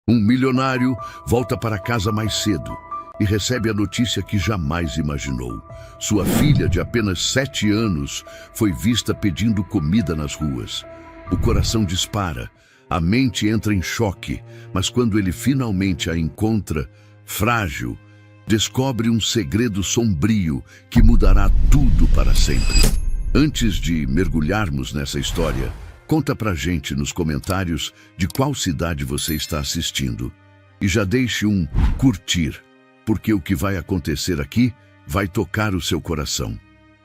Um milionário volta para casa mais cedo e recebe a notícia que jamais imaginou. Sua filha, de apenas 7 anos, foi vista pedindo comida nas ruas. O coração dispara, a mente entra em choque, mas quando ele finalmente a encontra, frágil, descobre um segredo sombrio que mudará tudo para sempre. Antes de mergulharmos nessa história, conta pra gente nos comentários de qual cidade você está assistindo. E já deixe um curtir, porque o que vai acontecer aqui vai tocar o seu coração.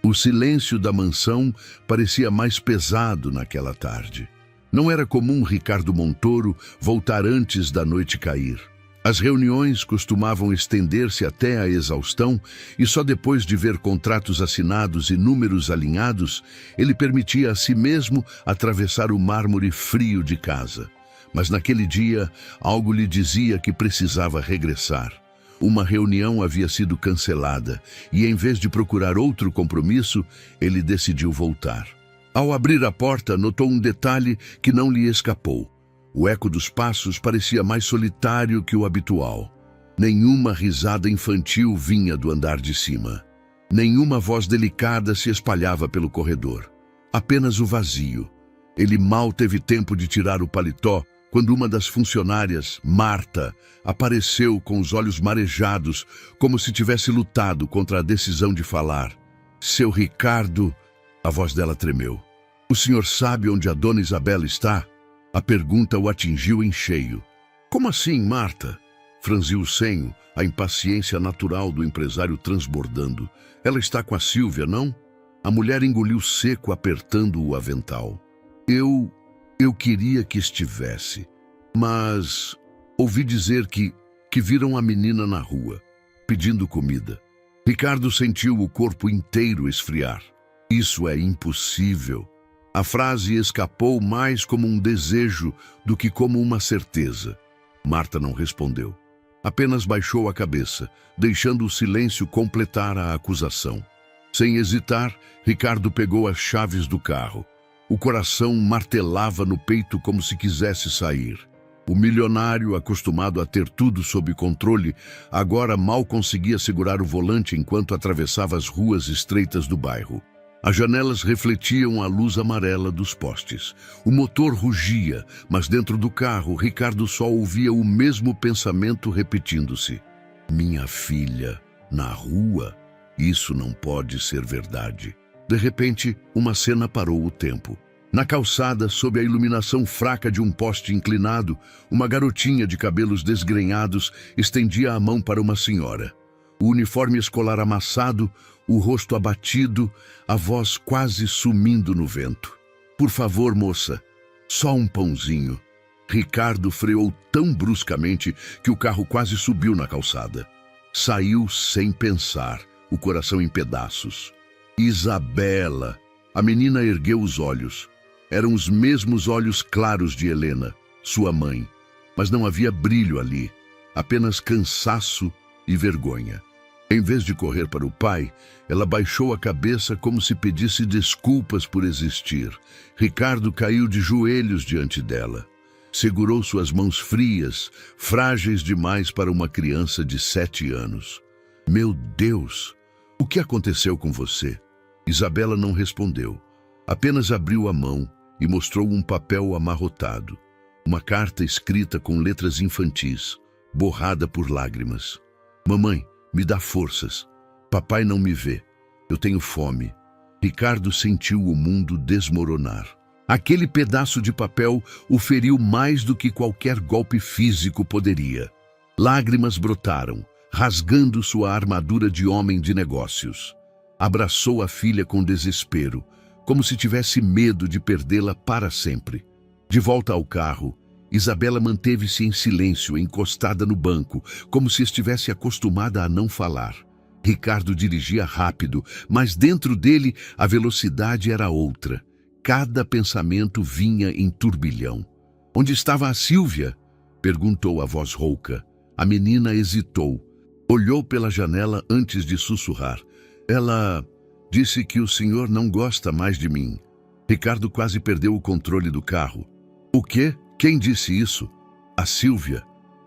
O silêncio da mansão parecia mais pesado naquela tarde. Não era comum Ricardo Montoro voltar antes da noite cair. As reuniões costumavam estender-se até a exaustão e só depois de ver contratos assinados e números alinhados, ele permitia a si mesmo atravessar o mármore frio de casa. Mas naquele dia, algo lhe dizia que precisava regressar. Uma reunião havia sido cancelada e, em vez de procurar outro compromisso, ele decidiu voltar. Ao abrir a porta, notou um detalhe que não lhe escapou. O eco dos passos parecia mais solitário que o habitual. Nenhuma risada infantil vinha do andar de cima. Nenhuma voz delicada se espalhava pelo corredor. Apenas o vazio. Ele mal teve tempo de tirar o paletó quando uma das funcionárias, Marta, apareceu com os olhos marejados, como se tivesse lutado contra a decisão de falar. Seu Ricardo... A voz dela tremeu. O senhor sabe onde a dona Isabela está? A pergunta o atingiu em cheio. Como assim, Marta? Franziu o senho, a impaciência natural do empresário transbordando. Ela está com a Sílvia, não? A mulher engoliu seco, apertando o avental. Eu queria que estivesse, mas ouvi dizer que viram a menina na rua, pedindo comida. Ricardo sentiu o corpo inteiro esfriar. Isso é impossível. A frase escapou mais como um desejo do que como uma certeza. Marta não respondeu. Apenas baixou a cabeça, deixando o silêncio completar a acusação. Sem hesitar, Ricardo pegou as chaves do carro. O coração martelava no peito como se quisesse sair. O milionário, acostumado a ter tudo sob controle, agora mal conseguia segurar o volante enquanto atravessava as ruas estreitas do bairro. As janelas refletiam a luz amarela dos postes. O motor rugia, mas dentro do carro, Ricardo só ouvia o mesmo pensamento repetindo-se. Minha filha, na rua? Isso não pode ser verdade. De repente, uma cena parou o tempo. Na calçada, sob a iluminação fraca de um poste inclinado, uma garotinha de cabelos desgrenhados estendia a mão para uma senhora. O uniforme escolar amassado, o rosto abatido, a voz quase sumindo no vento. Por favor, moça, só um pãozinho. Ricardo freou tão bruscamente que o carro quase subiu na calçada. Saiu sem pensar, o coração em pedaços. Isabela! A menina ergueu os olhos. Eram os mesmos olhos claros de Helena, sua mãe. Mas não havia brilho ali, apenas cansaço e vergonha. Em vez de correr para o pai, ela baixou a cabeça como se pedisse desculpas por existir. Ricardo caiu de joelhos diante dela. Segurou suas mãos frias, frágeis demais para uma criança de 7 anos. Meu Deus, o que aconteceu com você? Isabela não respondeu. Apenas abriu a mão e mostrou um papel amarrotado. Uma carta escrita com letras infantis, borrada por lágrimas. Mamãe, me dá forças. Papai não me vê. Eu tenho fome. Ricardo sentiu o mundo desmoronar. Aquele pedaço de papel o feriu mais do que qualquer golpe físico poderia. Lágrimas brotaram, rasgando sua armadura de homem de negócios. Abraçou a filha com desespero, como se tivesse medo de perdê-la para sempre. De volta ao carro, Isabela manteve-se em silêncio, encostada no banco, como se estivesse acostumada a não falar. Ricardo dirigia rápido, mas dentro dele a velocidade era outra. Cada pensamento vinha em turbilhão. Onde estava a Sílvia? Perguntou a voz rouca. A menina hesitou. Olhou pela janela antes de sussurrar. Ela disse que o senhor não gosta mais de mim. Ricardo quase perdeu o controle do carro. O quê? Quem disse isso? A Sílvia.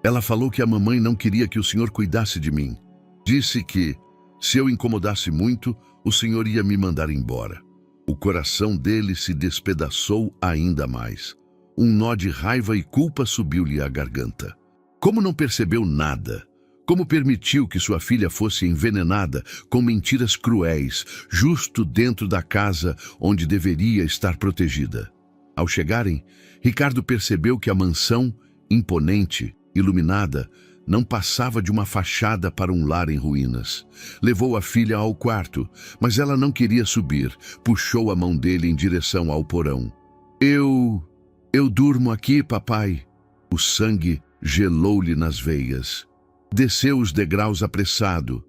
Ela falou que a mamãe não queria que o senhor cuidasse de mim. Disse que, se eu incomodasse muito, o senhor ia me mandar embora. O coração dele se despedaçou ainda mais. Um nó de raiva e culpa subiu-lhe à garganta. Como não percebeu nada? Como permitiu que sua filha fosse envenenada com mentiras cruéis, justo dentro da casa onde deveria estar protegida? Ao chegarem, Ricardo percebeu que a mansão, imponente, iluminada, não passava de uma fachada para um lar em ruínas. Levou a filha ao quarto, mas ela não queria subir. Puxou a mão dele em direção ao porão. Eu durmo aqui, papai. O sangue gelou-lhe nas veias. Desceu os degraus apressado,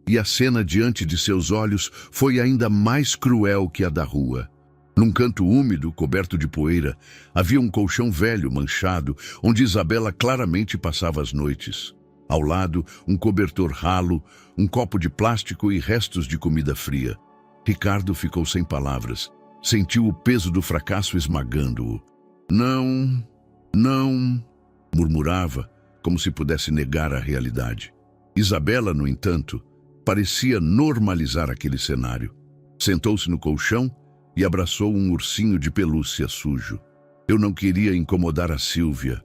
e a cena diante de seus olhos foi ainda mais cruel que a da rua. Num canto úmido, coberto de poeira, havia um colchão velho, manchado, onde Isabela claramente passava as noites. Ao lado, um cobertor ralo, um copo de plástico e restos de comida fria. Ricardo ficou sem palavras. Sentiu o peso do fracasso esmagando-o. Não, murmurava, como se pudesse negar a realidade. Isabela, no entanto, parecia normalizar aquele cenário. Sentou-se no colchão e abraçou um ursinho de pelúcia sujo. Eu não queria incomodar a Sílvia.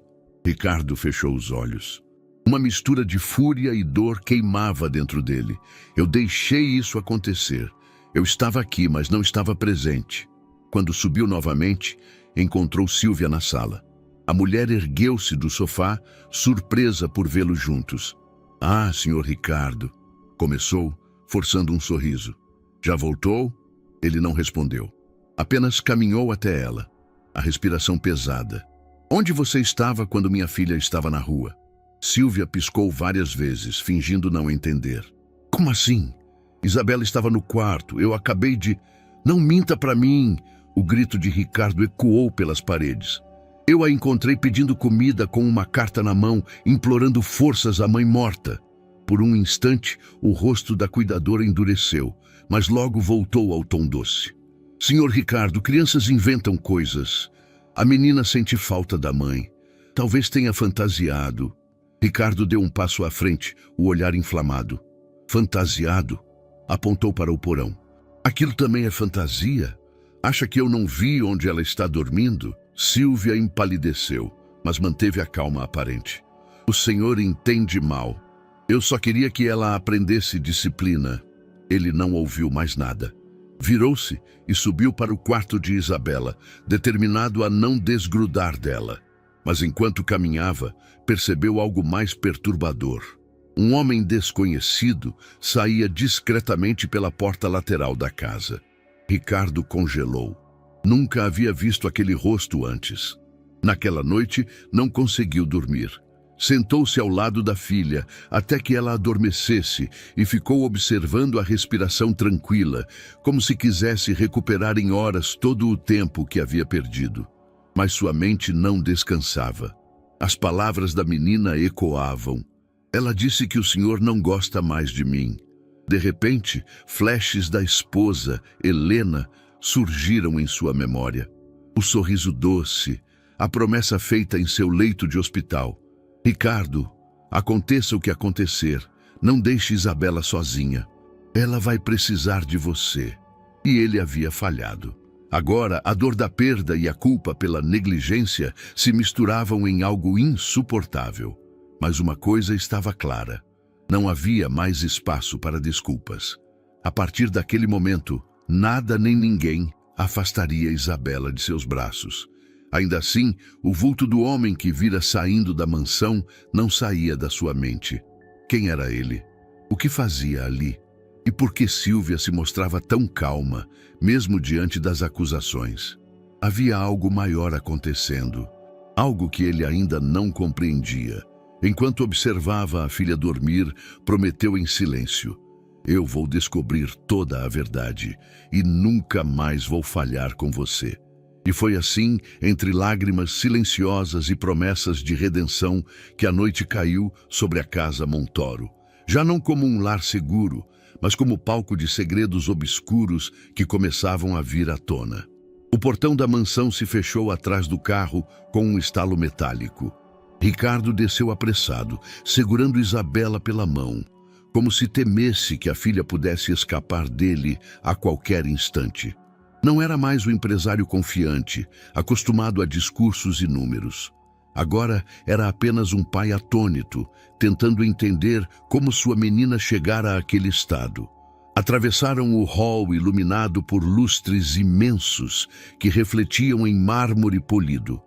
Ricardo fechou os olhos. Uma mistura de fúria e dor queimava dentro dele. Eu deixei isso acontecer. Eu estava aqui, mas não estava presente. Quando subiu novamente, encontrou Sílvia na sala. A mulher ergueu-se do sofá, surpresa por vê-los juntos. Ah, senhor Ricardo, começou, forçando um sorriso. Já voltou? Ele não respondeu. Apenas caminhou até ela, a respiração pesada. Onde você estava quando minha filha estava na rua? Sílvia piscou várias vezes, fingindo não entender. Como assim? Isabela estava no quarto, eu acabei de... Não minta para mim! O grito de Ricardo ecoou pelas paredes. Eu a encontrei pedindo comida com uma carta na mão, implorando forças à mãe morta. Por um instante, o rosto da cuidadora endureceu, mas logo voltou ao tom doce. Senhor Ricardo, crianças inventam coisas. A menina sente falta da mãe. Talvez tenha fantasiado. Ricardo deu um passo à frente, o olhar inflamado. Fantasiado? Apontou para o porão. Aquilo também é fantasia? Acha que eu não vi onde ela está dormindo? Sílvia empalideceu, mas manteve a calma aparente. O senhor entende mal. Eu só queria que ela aprendesse disciplina. Ele não ouviu mais nada. Virou-se e subiu para o quarto de Isabela, determinado a não desgrudar dela. Mas enquanto caminhava, percebeu algo mais perturbador. Um homem desconhecido saía discretamente pela porta lateral da casa. Ricardo congelou. Nunca havia visto aquele rosto antes. Naquela noite, não conseguiu dormir. Sentou-se ao lado da filha até que ela adormecesse e ficou observando a respiração tranquila, como se quisesse recuperar em horas todo o tempo que havia perdido. Mas sua mente não descansava. As palavras da menina ecoavam. Ela disse que o senhor não gosta mais de mim. De repente, flashes da esposa, Helena, surgiram em sua memória. O sorriso doce, a promessa feita em seu leito de hospital. Ricardo, aconteça o que acontecer, não deixe Isabela sozinha. Ela vai precisar de você. E ele havia falhado. Agora, a dor da perda e a culpa pela negligência se misturavam em algo insuportável. Mas uma coisa estava clara. Não havia mais espaço para desculpas. A partir daquele momento, nada nem ninguém afastaria Isabela de seus braços. Ainda assim, o vulto do homem que vira saindo da mansão não saía da sua mente. Quem era ele? O que fazia ali? E por que Sílvia se mostrava tão calma, mesmo diante das acusações? Havia algo maior acontecendo, algo que ele ainda não compreendia. Enquanto observava a filha dormir, prometeu em silêncio: eu vou descobrir toda a verdade e nunca mais vou falhar com você. E foi assim, entre lágrimas silenciosas e promessas de redenção, que a noite caiu sobre a casa Montoro. Já não como um lar seguro, mas como palco de segredos obscuros que começavam a vir à tona. O portão da mansão se fechou atrás do carro com um estalo metálico. Ricardo desceu apressado, segurando Isabela pela mão, como se temesse que a filha pudesse escapar dele a qualquer instante. Não era mais o empresário confiante, acostumado a discursos e números. Agora era apenas um pai atônito, tentando entender como sua menina chegara àquele estado. Atravessaram o hall iluminado por lustres imensos que refletiam em mármore polido.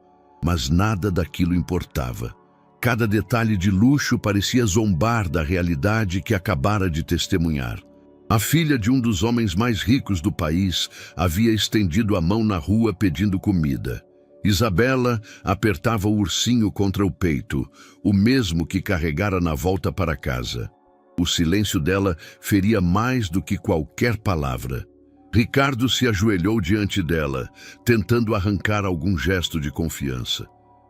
Mas nada daquilo importava. Cada detalhe de luxo parecia zombar da realidade que acabara de testemunhar. A filha de um dos homens mais ricos do país havia estendido a mão na rua pedindo comida. Isabela apertava o ursinho contra o peito, o mesmo que carregara na volta para casa. O silêncio dela feria mais do que qualquer palavra. Ricardo se ajoelhou diante dela, tentando arrancar algum gesto de confiança.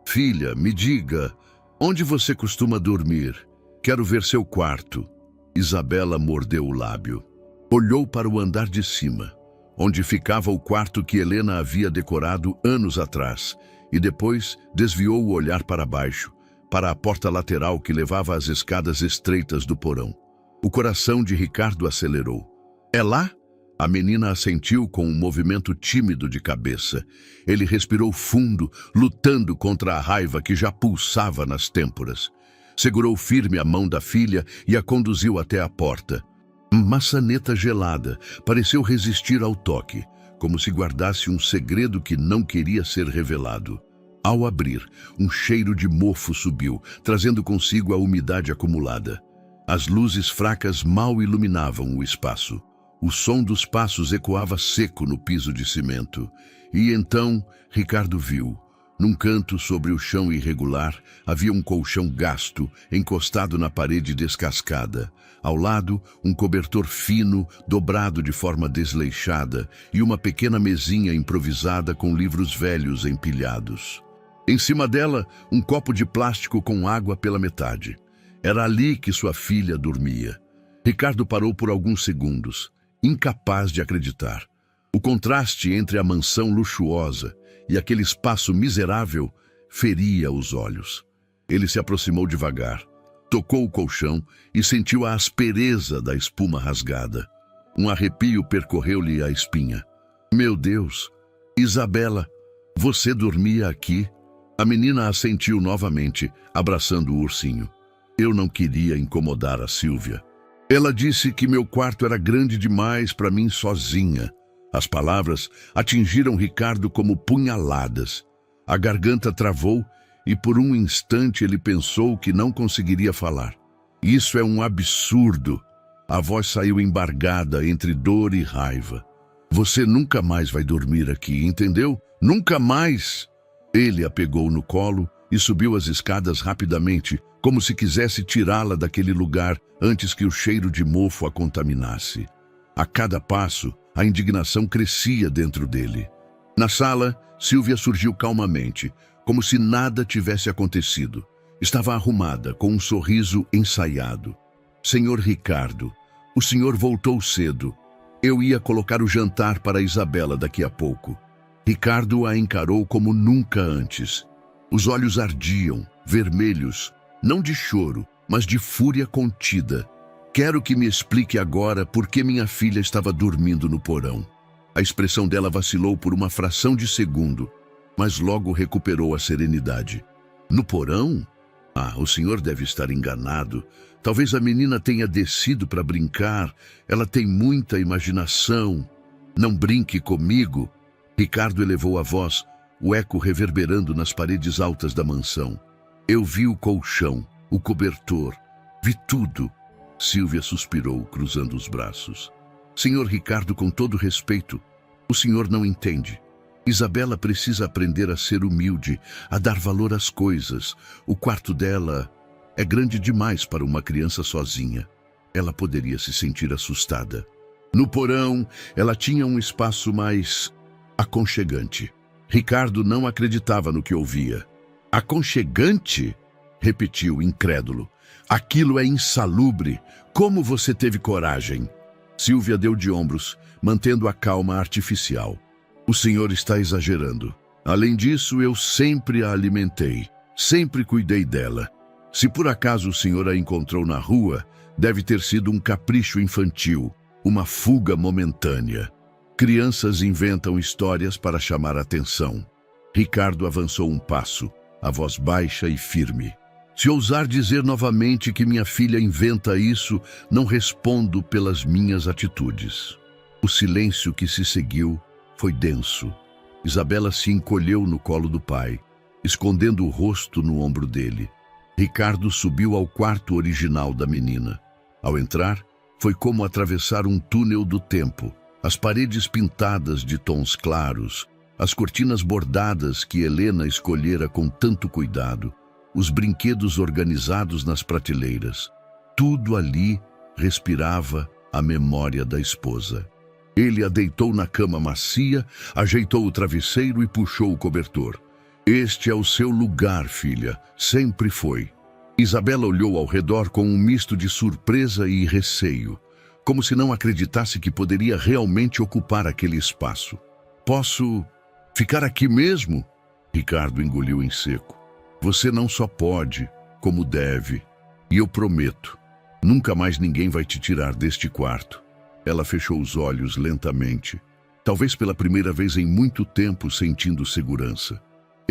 Filha, me diga, onde você costuma dormir? Quero ver seu quarto. Isabela mordeu o lábio. Olhou para o andar de cima, onde ficava o quarto que Helena havia decorado anos atrás, e depois desviou o olhar para baixo, para a porta lateral que levava às escadas estreitas do porão. O coração de Ricardo acelerou. É lá? A menina assentiu com um movimento tímido de cabeça. Ele respirou fundo, lutando contra a raiva que já pulsava nas têmporas. Segurou firme a mão da filha e a conduziu até a porta. Maçaneta gelada pareceu resistir ao toque, como se guardasse um segredo que não queria ser revelado. Ao abrir, um cheiro de mofo subiu, trazendo consigo a umidade acumulada. As luzes fracas mal iluminavam o espaço. O som dos passos ecoava seco no piso de cimento. E então, Ricardo viu. Num canto sobre o chão irregular, havia um colchão gasto, encostado na parede descascada. Ao lado, um cobertor fino, dobrado de forma desleixada, e uma pequena mesinha improvisada com livros velhos empilhados. Em cima dela, um copo de plástico com água pela metade. Era ali que sua filha dormia. Ricardo parou por alguns segundos, incapaz de acreditar. O contraste entre a mansão luxuosa e aquele espaço miserável feria os olhos. Ele se aproximou devagar, tocou o colchão e sentiu a aspereza da espuma rasgada. Um arrepio percorreu-lhe a espinha. Meu Deus! Isabela, você dormia aqui? A menina assentiu novamente, abraçando o ursinho. Eu não queria incomodar a Sílvia. Ela disse que meu quarto era grande demais para mim sozinha. As palavras atingiram Ricardo como punhaladas. A garganta travou e por um instante ele pensou que não conseguiria falar. Isso é um absurdo. A voz saiu embargada entre dor e raiva. Você nunca mais vai dormir aqui, entendeu? Nunca mais! Ele a pegou no colo e subiu as escadas rapidamente, como se quisesse tirá-la daquele lugar antes que o cheiro de mofo a contaminasse. A cada passo, a indignação crescia dentro dele. Na sala, Sílvia surgiu calmamente, como se nada tivesse acontecido. Estava arrumada, com um sorriso ensaiado. Senhor Ricardo, o senhor voltou cedo. Eu ia colocar o jantar para Isabela daqui a pouco. Ricardo a encarou como nunca antes. Os olhos ardiam, vermelhos, não de choro, mas de fúria contida. Quero que me explique agora por que minha filha estava dormindo no porão. A expressão dela vacilou por uma fração de segundo, mas logo recuperou a serenidade. No porão? Ah, o senhor deve estar enganado. Talvez a menina tenha descido para brincar. Ela tem muita imaginação. Não brinque comigo. Ricardo elevou a voz, o eco reverberando nas paredes altas da mansão. Eu vi o colchão, o cobertor, vi tudo. Sílvia suspirou, cruzando os braços. Senhor Ricardo, com todo respeito, o senhor não entende. Isabela precisa aprender a ser humilde, a dar valor às coisas. O quarto dela é grande demais para uma criança sozinha. Ela poderia se sentir assustada. No porão, ela tinha um espaço mais aconchegante. Ricardo não acreditava no que ouvia. Aconchegante? Repetiu, incrédulo. Aquilo é insalubre. Como você teve coragem? Sílvia deu de ombros, mantendo a calma artificial. O senhor está exagerando. Além disso, eu sempre a alimentei. Sempre cuidei dela. Se por acaso o senhor a encontrou na rua, deve ter sido um capricho infantil, uma fuga momentânea. Crianças inventam histórias para chamar atenção. Ricardo avançou um passo, a voz baixa e firme. Se ousar dizer novamente que minha filha inventa isso, não respondo pelas minhas atitudes. O silêncio que se seguiu foi denso. Isabela se encolheu no colo do pai, escondendo o rosto no ombro dele. Ricardo subiu ao quarto original da menina. Ao entrar, foi como atravessar um túnel do tempo. As paredes pintadas de tons claros, as cortinas bordadas que Helena escolhera com tanto cuidado, os brinquedos organizados nas prateleiras. Tudo ali respirava a memória da esposa. Ele a deitou na cama macia, ajeitou o travesseiro e puxou o cobertor. Este é o seu lugar, filha, sempre foi. Isabela olhou ao redor com um misto de surpresa e receio, como se não acreditasse que poderia realmente ocupar aquele espaço. Posso ficar aqui mesmo? Ricardo engoliu em seco. Você não só pode, como deve. E eu prometo, nunca mais ninguém vai te tirar deste quarto. Ela fechou os olhos lentamente, talvez pela primeira vez em muito tempo sentindo segurança.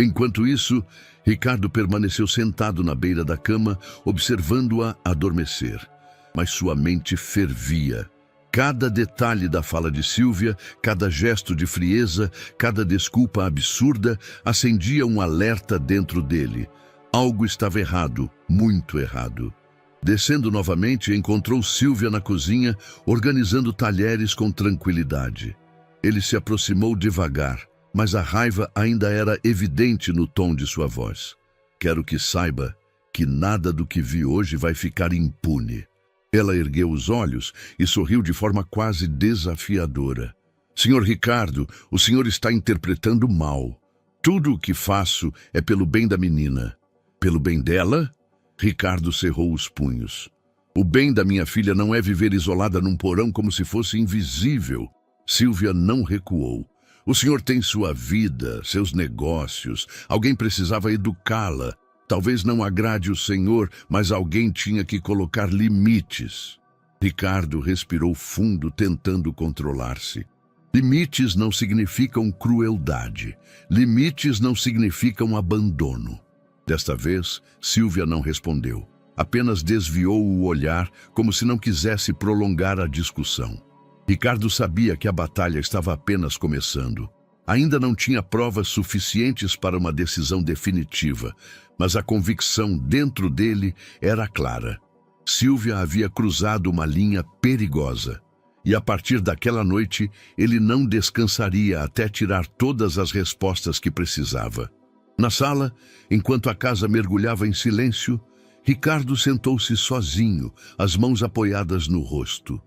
Enquanto isso, Ricardo permaneceu sentado na beira da cama, observando-a adormecer. Mas sua mente fervia. Cada detalhe da fala de Sílvia, cada gesto de frieza, cada desculpa absurda, acendia um alerta dentro dele. Algo estava errado, muito errado. Descendo novamente, encontrou Sílvia na cozinha, organizando talheres com tranquilidade. Ele se aproximou devagar, mas a raiva ainda era evidente no tom de sua voz. Quero que saiba que nada do que vi hoje vai ficar impune. Ela ergueu os olhos e sorriu de forma quase desafiadora. Senhor Ricardo, o senhor está interpretando mal. Tudo o que faço é pelo bem da menina. Pelo bem dela? Ricardo cerrou os punhos. O bem da minha filha não é viver isolada num porão como se fosse invisível. Sílvia não recuou. O senhor tem sua vida, seus negócios. Alguém precisava educá-la. Talvez não agrade o senhor, mas alguém tinha que colocar limites. Ricardo respirou fundo, tentando controlar-se. Limites não significam crueldade. Limites não significam abandono. Desta vez, Sílvia não respondeu. Apenas desviou o olhar, como se não quisesse prolongar a discussão. Ricardo sabia que a batalha estava apenas começando. Ainda não tinha provas suficientes para uma decisão definitiva, mas a convicção dentro dele era clara. Sílvia havia cruzado uma linha perigosa, e a partir daquela noite ele não descansaria até tirar todas as respostas que precisava. Na sala, enquanto a casa mergulhava em silêncio, Ricardo sentou-se sozinho, as mãos apoiadas no rosto.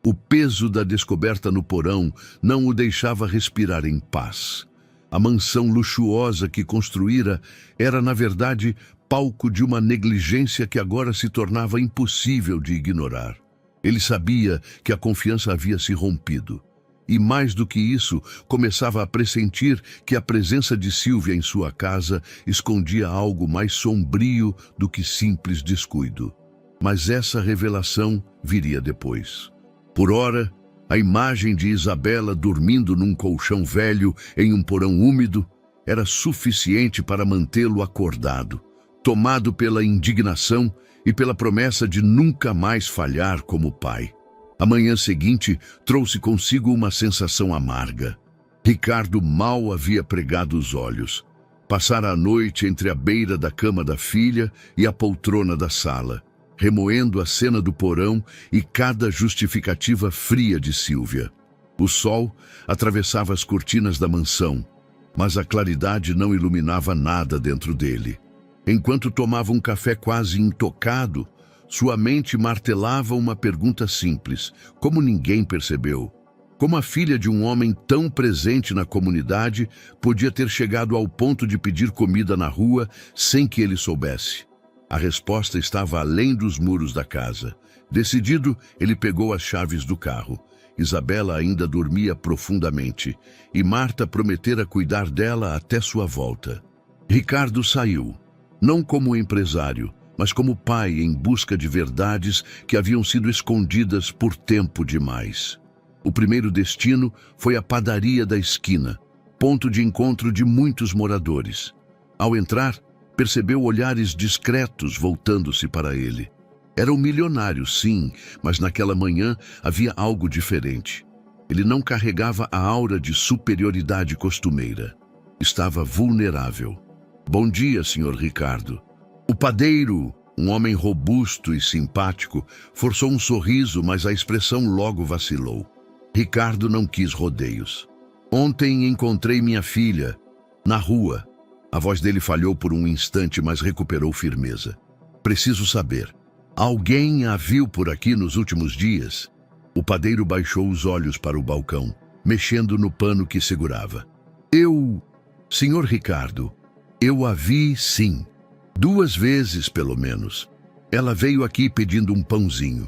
O peso da descoberta no porão não o deixava respirar em paz. A mansão luxuosa que construíra era, na verdade, palco de uma negligência que agora se tornava impossível de ignorar. Ele sabia que a confiança havia se rompido. E mais do que isso, começava a pressentir que a presença de Sílvia em sua casa escondia algo mais sombrio do que simples descuido. Mas essa revelação viria depois. Por ora, a imagem de Isabela dormindo num colchão velho em um porão úmido era suficiente para mantê-lo acordado, tomado pela indignação e pela promessa de nunca mais falhar como pai. A manhã seguinte trouxe consigo uma sensação amarga. Ricardo mal havia pregado os olhos. Passara a noite entre a beira da cama da filha e a poltrona da sala, remoendo a cena do porão e cada justificativa fria de Sílvia. O sol atravessava as cortinas da mansão, mas a claridade não iluminava nada dentro dele. Enquanto tomava um café quase intocado, sua mente martelava uma pergunta simples, como ninguém percebeu. Como a filha de um homem tão presente na comunidade podia ter chegado ao ponto de pedir comida na rua sem que ele soubesse? A resposta estava além dos muros da casa. Decidido, ele pegou as chaves do carro. Isabela ainda dormia profundamente, e Marta prometera cuidar dela até sua volta. Ricardo saiu. Não como empresário, mas como pai em busca de verdades que haviam sido escondidas por tempo demais. O primeiro destino foi a padaria da esquina, ponto de encontro de muitos moradores. Ao entrar, percebeu olhares discretos voltando-se para ele. Era um milionário, sim, mas naquela manhã havia algo diferente. Ele não carregava a aura de superioridade costumeira. Estava vulnerável. Bom dia, Sr. Ricardo. O padeiro, um homem robusto e simpático, forçou um sorriso, mas a expressão logo vacilou. Ricardo não quis rodeios. Ontem encontrei minha filha na rua. A voz dele falhou por um instante, mas recuperou firmeza. Preciso saber. Alguém a viu por aqui nos últimos dias? O padeiro baixou os olhos para o balcão, mexendo no pano que segurava. Senhor Ricardo, eu a vi sim. 2 vezes, pelo menos. Ela veio aqui pedindo um pãozinho.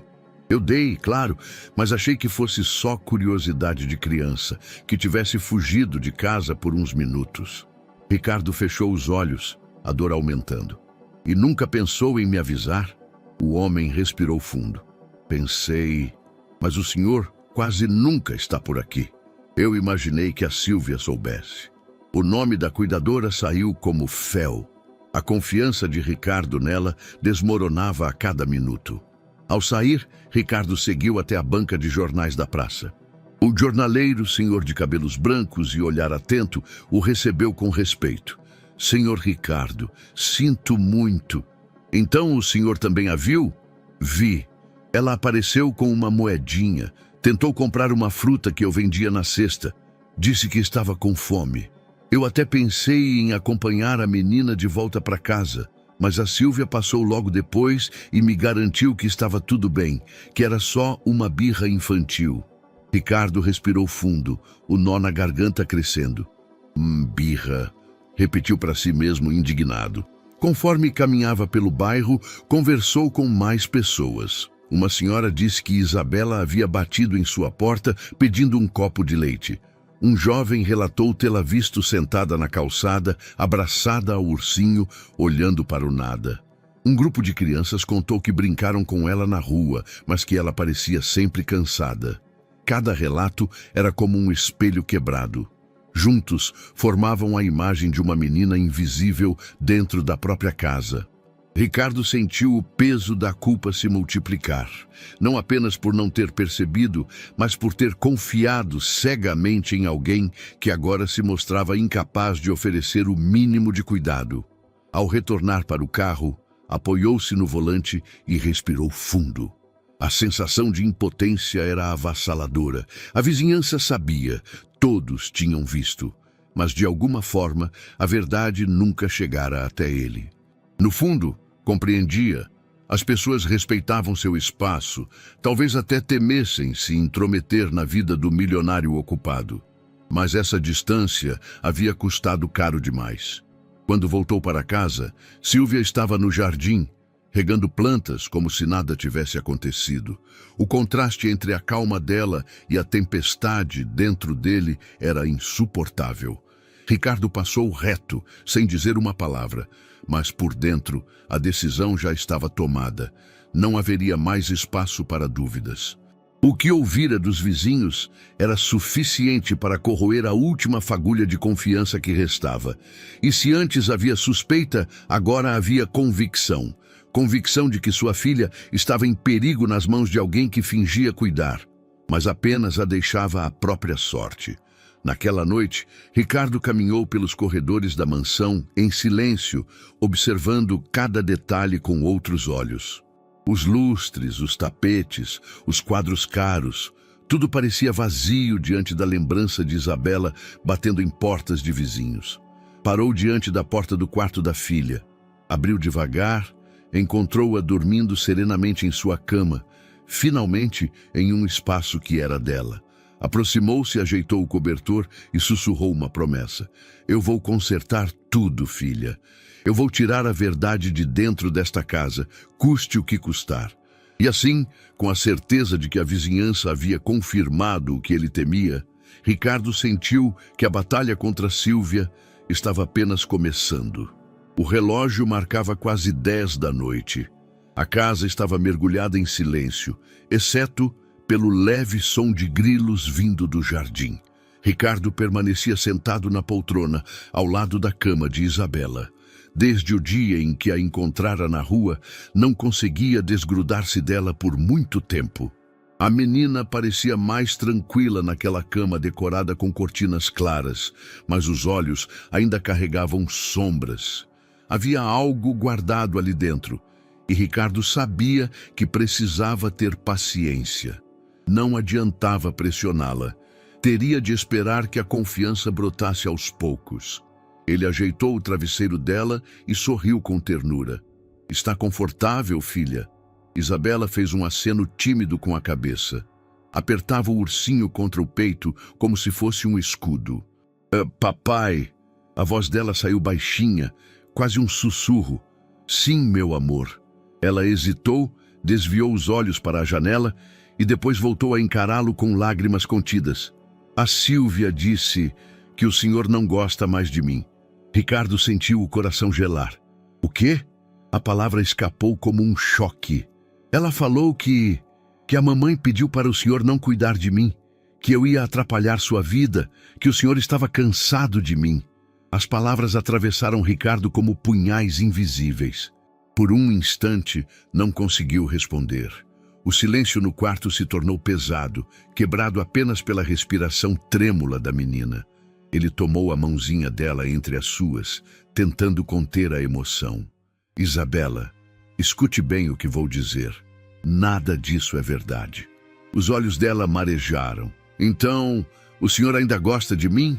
Eu dei, claro, mas achei que fosse só curiosidade de criança, que tivesse fugido de casa por uns minutos. Ricardo fechou os olhos, a dor aumentando. E nunca pensou em me avisar? O homem respirou fundo. Pensei, mas o senhor quase nunca está por aqui. Eu imaginei que a Sílvia soubesse. O nome da cuidadora saiu como fel. A confiança de Ricardo nela desmoronava a cada minuto. Ao sair, Ricardo seguiu até a banca de jornais da praça. O jornaleiro, senhor de cabelos brancos e olhar atento, o recebeu com respeito. Senhor Ricardo, sinto muito. Então o senhor também a viu? Vi. Ela apareceu com uma moedinha. Tentou comprar uma fruta que eu vendia na cesta. Disse que estava com fome. Eu até pensei em acompanhar a menina de volta para casa, mas a Sílvia passou logo depois e me garantiu que estava tudo bem, que era só uma birra infantil. Ricardo respirou fundo, o nó na garganta crescendo. Birra, repetiu para si mesmo indignado. Conforme caminhava pelo bairro, conversou com mais pessoas. Uma senhora disse que Isabela havia batido em sua porta pedindo um copo de leite. Um jovem relatou tê-la visto sentada na calçada, abraçada ao ursinho, olhando para o nada. Um grupo de crianças contou que brincaram com ela na rua, mas que ela parecia sempre cansada. Cada relato era como um espelho quebrado. Juntos, formavam a imagem de uma menina invisível dentro da própria casa. Ricardo sentiu o peso da culpa se multiplicar, não apenas por não ter percebido, mas por ter confiado cegamente em alguém que agora se mostrava incapaz de oferecer o mínimo de cuidado. Ao retornar para o carro, apoiou-se no volante e respirou fundo. A sensação de impotência era avassaladora. A vizinhança sabia, todos tinham visto, mas de alguma forma a verdade nunca chegara até ele. No fundo, compreendia. As pessoas respeitavam seu espaço, talvez até temessem se intrometer na vida do milionário ocupado. Mas essa distância havia custado caro demais. Quando voltou para casa, Sílvia estava no jardim, regando plantas como se nada tivesse acontecido. O contraste entre a calma dela e a tempestade dentro dele era insuportável. Ricardo passou reto, sem dizer uma palavra, mas por dentro a decisão já estava tomada. Não haveria mais espaço para dúvidas. O que ouvira dos vizinhos era suficiente para corroer a última fagulha de confiança que restava. E se antes havia suspeita, agora havia convicção. Convicção de que sua filha estava em perigo nas mãos de alguém que fingia cuidar, mas apenas a deixava à própria sorte. Naquela noite, Ricardo caminhou pelos corredores da mansão, em silêncio, observando cada detalhe com outros olhos. Os lustres, os tapetes, os quadros caros, tudo parecia vazio diante da lembrança de Isabela batendo em portas de vizinhos. Parou diante da porta do quarto da filha. Abriu devagar, encontrou-a dormindo serenamente em sua cama, finalmente em um espaço que era dela. Aproximou-se, ajeitou o cobertor e sussurrou uma promessa. Eu vou consertar tudo, filha. Eu vou tirar a verdade de dentro desta casa, custe o que custar. E assim, com a certeza de que a vizinhança havia confirmado o que ele temia, Ricardo sentiu que a batalha contra Sílvia estava apenas começando. O relógio marcava quase 10 da noite. A casa estava mergulhada em silêncio, exceto pelo leve som de grilos vindo do jardim. Ricardo permanecia sentado na poltrona, ao lado da cama de Isabela. Desde o dia em que a encontrara na rua, não conseguia desgrudar-se dela por muito tempo. A menina parecia mais tranquila naquela cama decorada com cortinas claras, mas os olhos ainda carregavam sombras. Havia algo guardado ali dentro, e Ricardo sabia que precisava ter paciência. Não adiantava pressioná-la. Teria de esperar que a confiança brotasse aos poucos. Ele ajeitou o travesseiro dela e sorriu com ternura. "Está confortável, filha?" Isabela fez um aceno tímido com a cabeça. Apertava o ursinho contra o peito como se fosse um escudo. Papai!" A voz dela saiu baixinha, quase um sussurro. "Sim, meu amor." Ela hesitou, desviou os olhos para a janela e depois voltou a encará-lo com lágrimas contidas. "A Sílvia disse que o senhor não gosta mais de mim." Ricardo sentiu o coração gelar. "O quê?" A palavra escapou como um choque. "Ela falou que a mamãe pediu para o senhor não cuidar de mim, que eu ia atrapalhar sua vida, que o senhor estava cansado de mim." As palavras atravessaram Ricardo como punhais invisíveis. Por um instante, não conseguiu responder. O silêncio no quarto se tornou pesado, quebrado apenas pela respiração trêmula da menina. Ele tomou a mãozinha dela entre as suas, tentando conter a emoção. "Isabela, escute bem o que vou dizer. Nada disso é verdade." Os olhos dela marejaram. "Então, o senhor ainda gosta de mim?"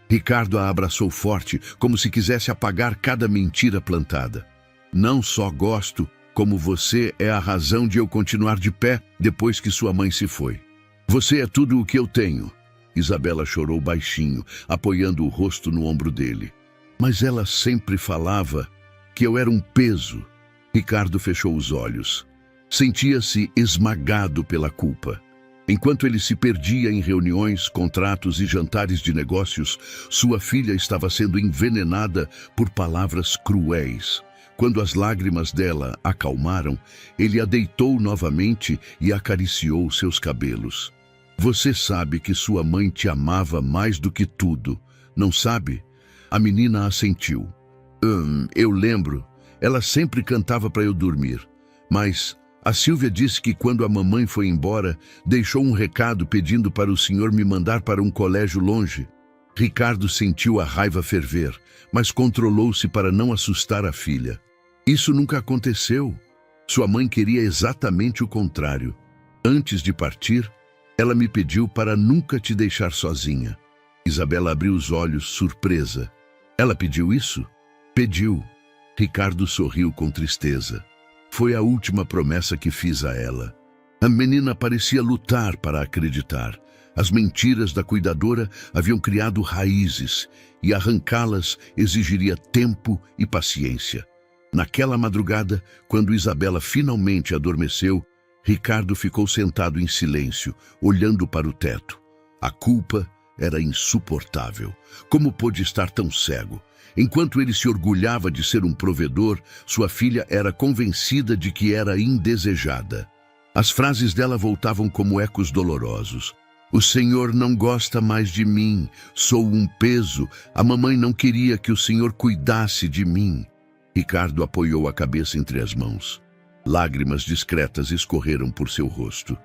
Ricardo a abraçou forte, como se quisesse apagar cada mentira plantada. "Não só gosto, como você é a razão de eu continuar de pé depois que sua mãe se foi. Você é tudo o que eu tenho." Isabela chorou baixinho, apoiando o rosto no ombro dele. "Mas ela sempre falava que eu era um peso." Ricardo fechou os olhos. Sentia-se esmagado pela culpa. Enquanto ele se perdia em reuniões, contratos e jantares de negócios, sua filha estava sendo envenenada por palavras cruéis. Quando as lágrimas dela acalmaram, ele a deitou novamente e acariciou seus cabelos. "Você sabe que sua mãe te amava mais do que tudo, não sabe?" A menina assentiu. Eu lembro. Ela sempre cantava para eu dormir. Mas a Sílvia disse que quando a mamãe foi embora, deixou um recado pedindo para o senhor me mandar para um colégio longe." Ricardo sentiu a raiva ferver, mas controlou-se para não assustar a filha. "Isso nunca aconteceu. Sua mãe queria exatamente o contrário. Antes de partir, ela me pediu para nunca te deixar sozinha." Isabela abriu os olhos, surpresa. "Ela pediu isso?" "Pediu." Ricardo sorriu com tristeza. "Foi a última promessa que fiz a ela." A menina parecia lutar para acreditar. As mentiras da cuidadora haviam criado raízes, e arrancá-las exigiria tempo e paciência. Naquela madrugada, quando Isabela finalmente adormeceu, Ricardo ficou sentado em silêncio, olhando para o teto. A culpa era insuportável. Como pôde estar tão cego? Enquanto ele se orgulhava de ser um provedor, sua filha era convencida de que era indesejada. As frases dela voltavam como ecos dolorosos. "O senhor não gosta mais de mim. Sou um peso. A mamãe não queria que o senhor cuidasse de mim." Ricardo apoiou a cabeça entre as mãos. Lágrimas discretas escorreram por seu rosto.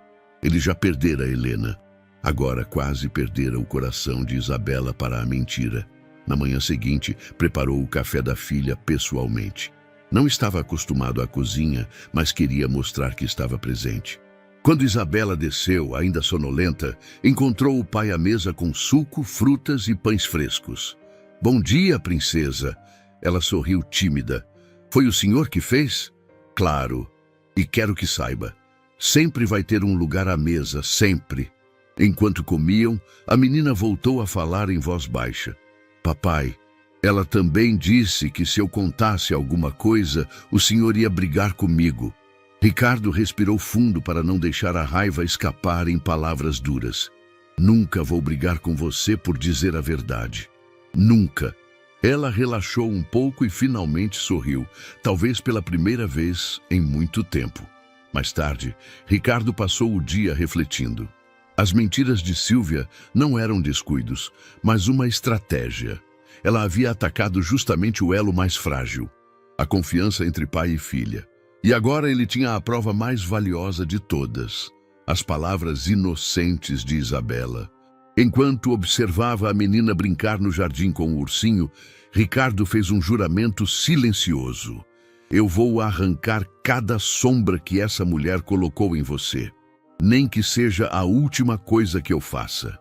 Ele já perdera Helena. Agora quase perdera o coração de Isabela para a mentira. Na manhã seguinte, preparou o café da filha pessoalmente. Não estava acostumado à cozinha, mas queria mostrar que estava presente. Quando Isabela desceu, ainda sonolenta, encontrou o pai à mesa com suco, frutas e pães frescos. "Bom dia, princesa." Ela sorriu tímida. "Foi o senhor que fez?" "Claro. E quero que saiba. Sempre vai ter um lugar à mesa, sempre." Enquanto comiam, a menina voltou a falar em voz baixa. "Papai, ela também disse que se eu contasse alguma coisa, o senhor ia brigar comigo." Ricardo respirou fundo para não deixar a raiva escapar em palavras duras. "Nunca vou brigar com você por dizer a verdade. Nunca." Ela relaxou um pouco e finalmente sorriu, talvez pela primeira vez em muito tempo. Mais tarde, Ricardo passou o dia refletindo. As mentiras de Sílvia não eram descuidos, mas uma estratégia. Ela havia atacado justamente o elo mais frágil, a confiança entre pai e filha. E agora ele tinha a prova mais valiosa de todas, as palavras inocentes de Isabela. Enquanto observava a menina brincar no jardim com o ursinho, Ricardo fez um juramento silencioso. Eu vou arrancar cada sombra que essa mulher colocou em você, nem que seja a última coisa que eu faça.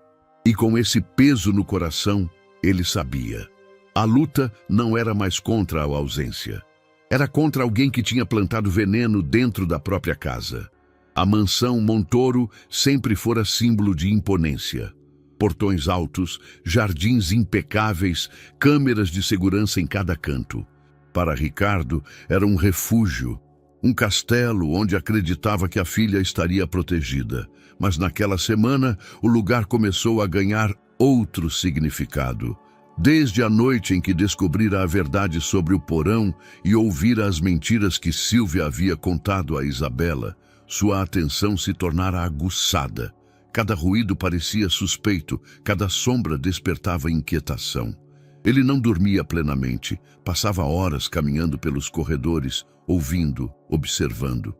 E com esse peso no coração, ele sabia. A luta não era mais contra a ausência. Era contra alguém que tinha plantado veneno dentro da própria casa. A mansão Montoro sempre fora símbolo de imponência. Portões altos, jardins impecáveis, câmeras de segurança em cada canto. Para Ricardo, era um refúgio, um castelo onde acreditava que a filha estaria protegida. Mas naquela semana, o lugar começou a ganhar outro significado. Desde a noite em que descobrira a verdade sobre o porão e ouvira as mentiras que Sílvia havia contado a Isabela, sua atenção se tornara aguçada. Cada ruído parecia suspeito, cada sombra despertava inquietação. Ele não dormia plenamente, passava horas caminhando pelos corredores, ouvindo, observando.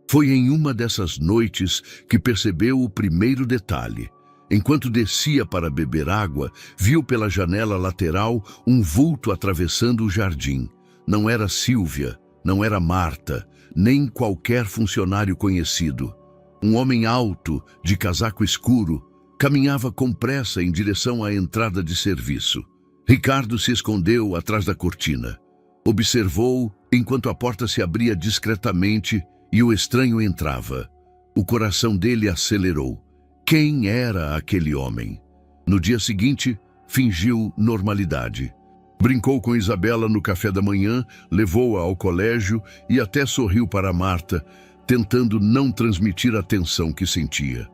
Foi em uma dessas noites que percebeu o primeiro detalhe. Enquanto descia para beber água, viu pela janela lateral um vulto atravessando o jardim. Não era Sílvia, não era Marta, nem qualquer funcionário conhecido. Um homem alto, de casaco escuro, caminhava com pressa em direção à entrada de serviço. Ricardo se escondeu atrás da cortina. Observou enquanto a porta se abria discretamente e o estranho entrava. O coração dele acelerou. Quem era aquele homem? No dia seguinte, fingiu normalidade. Brincou com Isabela no café da manhã, levou-a ao colégio e até sorriu para Marta, tentando não transmitir a tensão que sentia.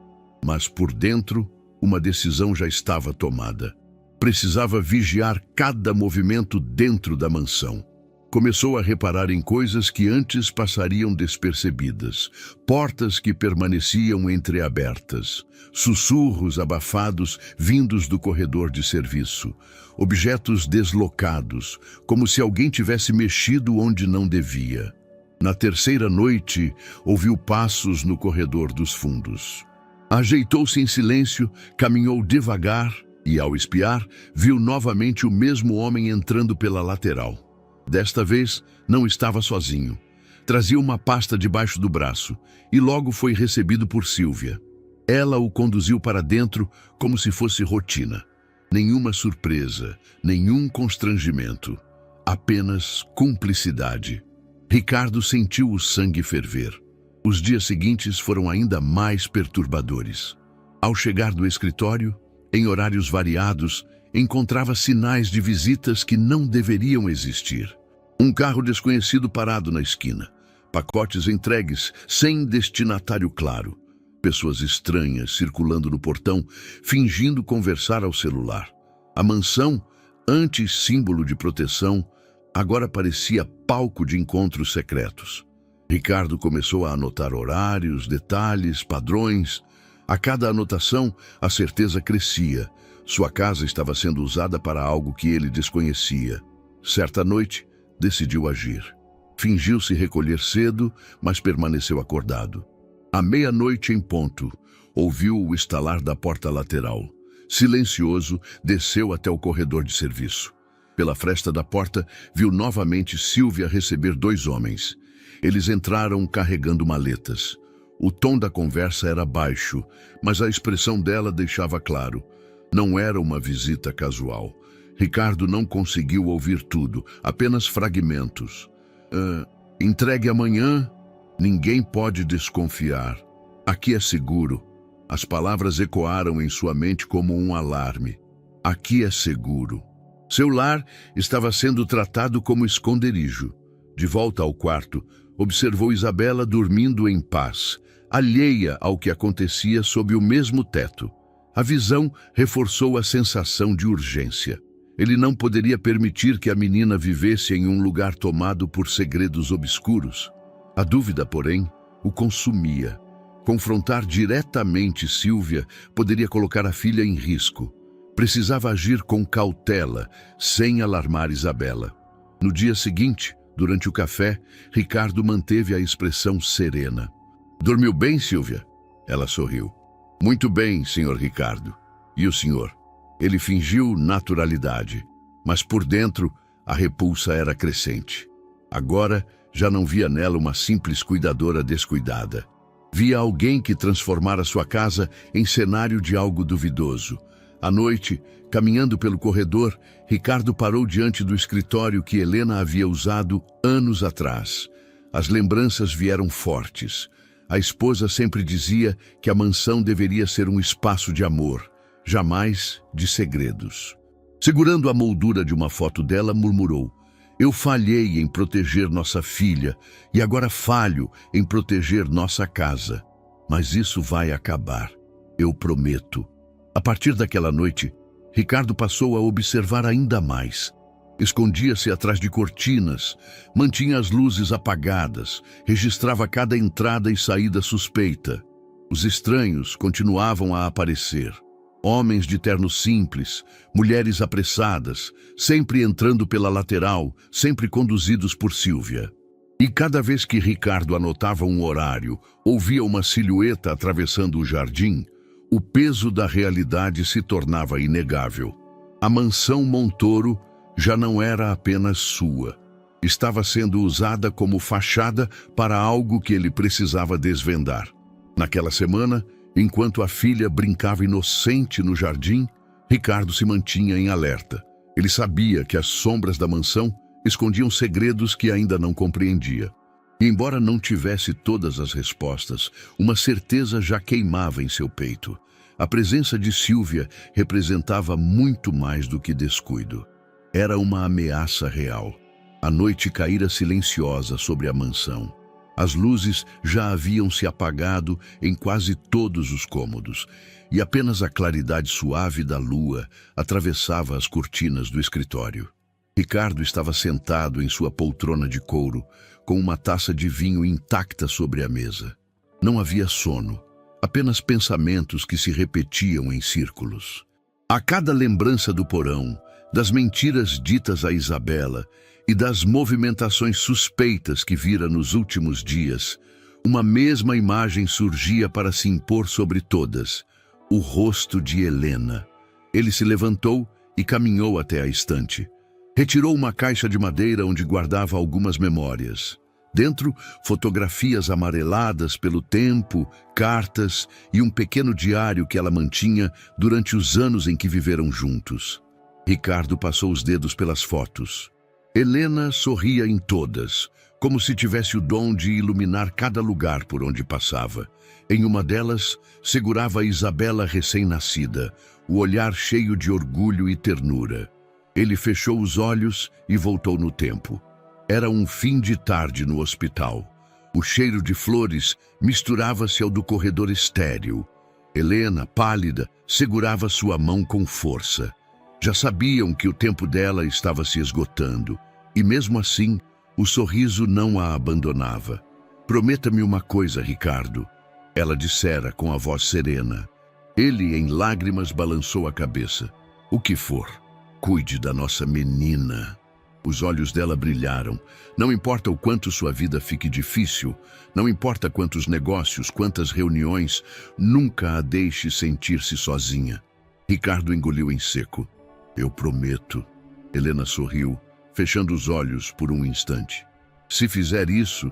Mas por dentro, uma decisão já estava tomada. Precisava vigiar cada movimento dentro da mansão. Começou a reparar em coisas que antes passariam despercebidas. Portas que permaneciam entreabertas. Sussurros abafados vindos do corredor de serviço. Objetos deslocados, como se alguém tivesse mexido onde não devia. Na terceira noite, ouviu passos no corredor dos fundos. Ajeitou-se em silêncio, caminhou devagar e, ao espiar, viu novamente o mesmo homem entrando pela lateral. Desta vez, não estava sozinho. Trazia uma pasta debaixo do braço e logo foi recebido por Sílvia. Ela o conduziu para dentro como se fosse rotina. Nenhuma surpresa, nenhum constrangimento, apenas cumplicidade. Ricardo sentiu o sangue ferver. Os dias seguintes foram ainda mais perturbadores. Ao chegar do escritório, em horários variados, encontrava sinais de visitas que não deveriam existir. Um carro desconhecido parado na esquina. Pacotes entregues, sem destinatário claro. Pessoas estranhas circulando no portão, fingindo conversar ao celular. A mansão, antes símbolo de proteção, agora parecia palco de encontros secretos. Ricardo começou a anotar horários, detalhes, padrões. A cada anotação, a certeza crescia. Sua casa estava sendo usada para algo que ele desconhecia. Certa noite, decidiu agir. Fingiu se recolher cedo, mas permaneceu acordado. À meia-noite em ponto, ouviu o estalar da porta lateral. Silencioso, desceu até o corredor de serviço. Pela fresta da porta, viu novamente Sílvia receber dois homens. Eles entraram carregando maletas. O tom da conversa era baixo, mas a expressão dela deixava claro. Não era uma visita casual. Ricardo não conseguiu ouvir tudo, apenas fragmentos. Entregue amanhã? Ninguém pode desconfiar. Aqui é seguro. As palavras ecoaram em sua mente como um alarme. Aqui é seguro. Seu lar estava sendo tratado como esconderijo. De volta ao quarto, observou Isabela dormindo em paz, alheia ao que acontecia sob o mesmo teto. A visão reforçou a sensação de urgência. Ele não poderia permitir que a menina vivesse em um lugar tomado por segredos obscuros. A dúvida, porém, o consumia. Confrontar diretamente Sílvia poderia colocar a filha em risco. Precisava agir com cautela, sem alarmar Isabela. No dia seguinte, durante o café, Ricardo manteve a expressão serena. "Dormiu bem, Sílvia?" Ela sorriu. "Muito bem, senhor Ricardo. E o senhor?" Ele fingiu naturalidade, mas por dentro a repulsa era crescente. Agora já não via nela uma simples cuidadora descuidada. Via alguém que transformara sua casa em cenário de algo duvidoso. À noite, caminhando pelo corredor, Ricardo parou diante do escritório que Helena havia usado anos atrás. As lembranças vieram fortes. A esposa sempre dizia que a mansão deveria ser um espaço de amor, jamais de segredos. Segurando a moldura de uma foto dela, murmurou: "Eu falhei em proteger nossa filha e agora falho em proteger nossa casa. Mas isso vai acabar, eu prometo." A partir daquela noite, Ricardo passou a observar ainda mais. Escondia-se atrás de cortinas, mantinha as luzes apagadas, registrava cada entrada e saída suspeita. Os estranhos continuavam a aparecer. Homens de terno simples, mulheres apressadas, sempre entrando pela lateral, sempre conduzidos por Sílvia. E cada vez que Ricardo anotava um horário, ou via uma silhueta atravessando o jardim, o peso da realidade se tornava inegável. A mansão Montoro já não era apenas sua. Estava sendo usada como fachada para algo que ele precisava desvendar. Naquela semana, enquanto a filha brincava inocente no jardim, Ricardo se mantinha em alerta. Ele sabia que as sombras da mansão escondiam segredos que ainda não compreendia. E embora não tivesse todas as respostas, uma certeza já queimava em seu peito. A presença de Sílvia representava muito mais do que descuido. Era uma ameaça real. A noite caíra silenciosa sobre a mansão. As luzes já haviam se apagado em quase todos os cômodos, e apenas a claridade suave da lua atravessava as cortinas do escritório. Ricardo estava sentado em sua poltrona de couro, com uma taça de vinho intacta sobre a mesa. Não havia sono, apenas pensamentos que se repetiam em círculos. A cada lembrança do porão, das mentiras ditas a Isabela e das movimentações suspeitas que vira nos últimos dias, uma mesma imagem surgia para se impor sobre todas: o rosto de Helena. Ele se levantou e caminhou até a estante. Retirou uma caixa de madeira onde guardava algumas memórias. Dentro, fotografias amareladas pelo tempo, cartas e um pequeno diário que ela mantinha durante os anos em que viveram juntos. Ricardo passou os dedos pelas fotos. Helena sorria em todas, como se tivesse o dom de iluminar cada lugar por onde passava. Em uma delas, segurava Isabela recém-nascida, o olhar cheio de orgulho e ternura. Ele fechou os olhos e voltou no tempo. Era um fim de tarde no hospital. O cheiro de flores misturava-se ao do corredor estéril. Helena, pálida, segurava sua mão com força. Já sabiam que o tempo dela estava se esgotando, e mesmo assim, o sorriso não a abandonava. "Prometa-me uma coisa, Ricardo", ela dissera com a voz serena. Ele, em lágrimas, balançou a cabeça. "O que for. Cuide da nossa menina." Os olhos dela brilharam. "Não importa o quanto sua vida fique difícil, não importa quantos negócios, quantas reuniões, nunca a deixe sentir-se sozinha." Ricardo engoliu em seco. "Eu prometo." Helena sorriu, fechando os olhos por um instante. "Se fizer isso,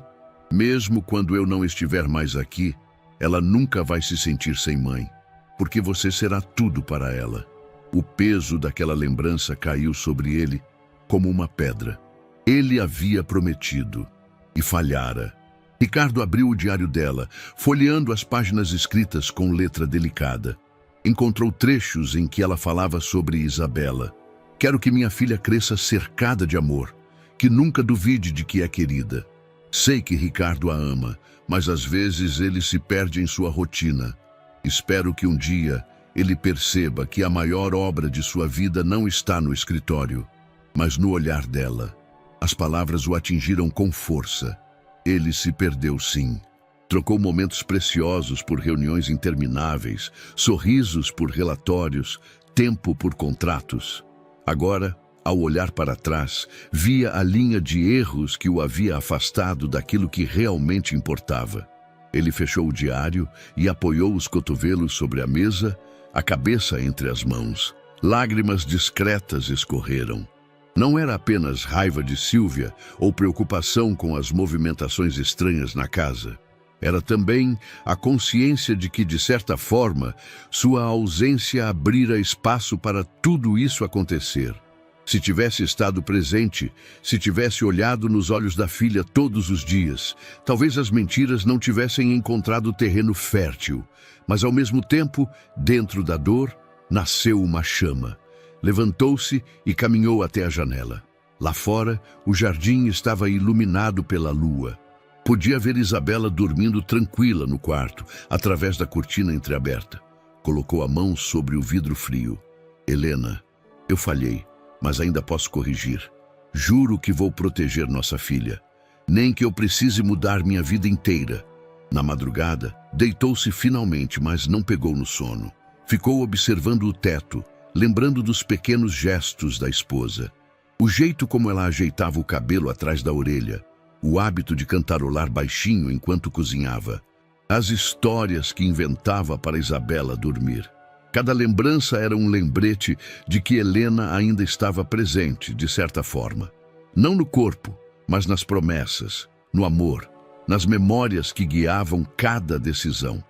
mesmo quando eu não estiver mais aqui, ela nunca vai se sentir sem mãe, porque você será tudo para ela." O peso daquela lembrança caiu sobre ele como uma pedra. Ele havia prometido e falhara. Ricardo abriu o diário dela, folheando as páginas escritas com letra delicada. Encontrou trechos em que ela falava sobre Isabela. "Quero que minha filha cresça cercada de amor, que nunca duvide de que é querida. Sei que Ricardo a ama, mas às vezes ele se perde em sua rotina. Espero que um dia ele perceba que a maior obra de sua vida não está no escritório, mas no olhar dela. As palavras o atingiram com força. Ele se perdeu, sim. Trocou momentos preciosos por reuniões intermináveis, sorrisos por relatórios, tempo por contratos. Agora, ao olhar para trás, via a linha de erros que o havia afastado daquilo que realmente importava. Ele fechou o diário e apoiou os cotovelos sobre a mesa, a cabeça entre as mãos. Lágrimas discretas escorreram. Não era apenas raiva de Sílvia ou preocupação com as movimentações estranhas na casa. Era também a consciência de que, de certa forma, sua ausência abrira espaço para tudo isso acontecer. Se tivesse estado presente, se tivesse olhado nos olhos da filha todos os dias, talvez as mentiras não tivessem encontrado terreno fértil, mas ao mesmo tempo, dentro da dor, nasceu uma chama. Levantou-se e caminhou até a janela. Lá fora, o jardim estava iluminado pela lua. Podia ver Isabela dormindo tranquila no quarto, através da cortina entreaberta. Colocou a mão sobre o vidro frio. Helena, eu falhei, mas ainda posso corrigir. Juro que vou proteger nossa filha, nem que eu precise mudar minha vida inteira. Na madrugada, deitou-se finalmente, mas não pegou no sono. Ficou observando o teto, lembrando dos pequenos gestos da esposa. O jeito como ela ajeitava o cabelo atrás da orelha, o hábito de cantarolar baixinho enquanto cozinhava, as histórias que inventava para Isabela dormir. Cada lembrança era um lembrete de que Helena ainda estava presente, de certa forma. Não no corpo, mas nas promessas, no amor, nas memórias que guiavam cada decisão.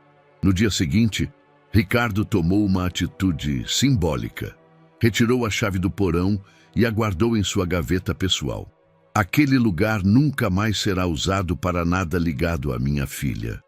No dia seguinte, Ricardo tomou uma atitude simbólica. Retirou a chave do porão e a guardou em sua gaveta pessoal. Aquele lugar nunca mais será usado para nada ligado à minha filha,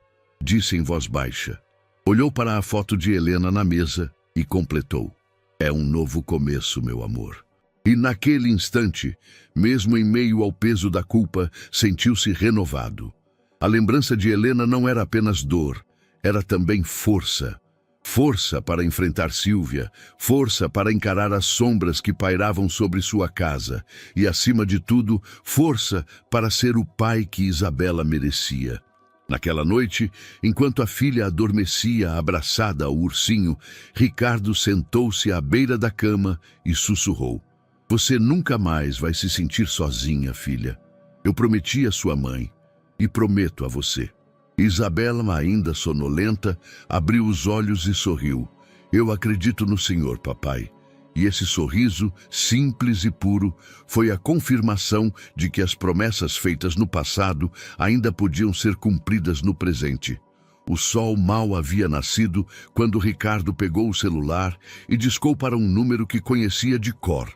disse em voz baixa. Olhou para a foto de Helena na mesa e completou. É um novo começo, meu amor. E naquele instante, mesmo em meio ao peso da culpa, sentiu-se renovado. A lembrança de Helena não era apenas dor, era também força. Força para enfrentar Sílvia, força para encarar as sombras que pairavam sobre sua casa e, acima de tudo, força para ser o pai que Isabela merecia. Naquela noite, enquanto a filha adormecia abraçada ao ursinho, Ricardo sentou-se à beira da cama e sussurrou. Você nunca mais vai se sentir sozinha, filha. Eu prometi à sua mãe e prometo a você. Isabela, ainda sonolenta, abriu os olhos e sorriu. Eu acredito no Senhor, papai. E esse sorriso, simples e puro, foi a confirmação de que as promessas feitas no passado ainda podiam ser cumpridas no presente. O sol mal havia nascido quando Ricardo pegou o celular e discou para um número que conhecia de cor,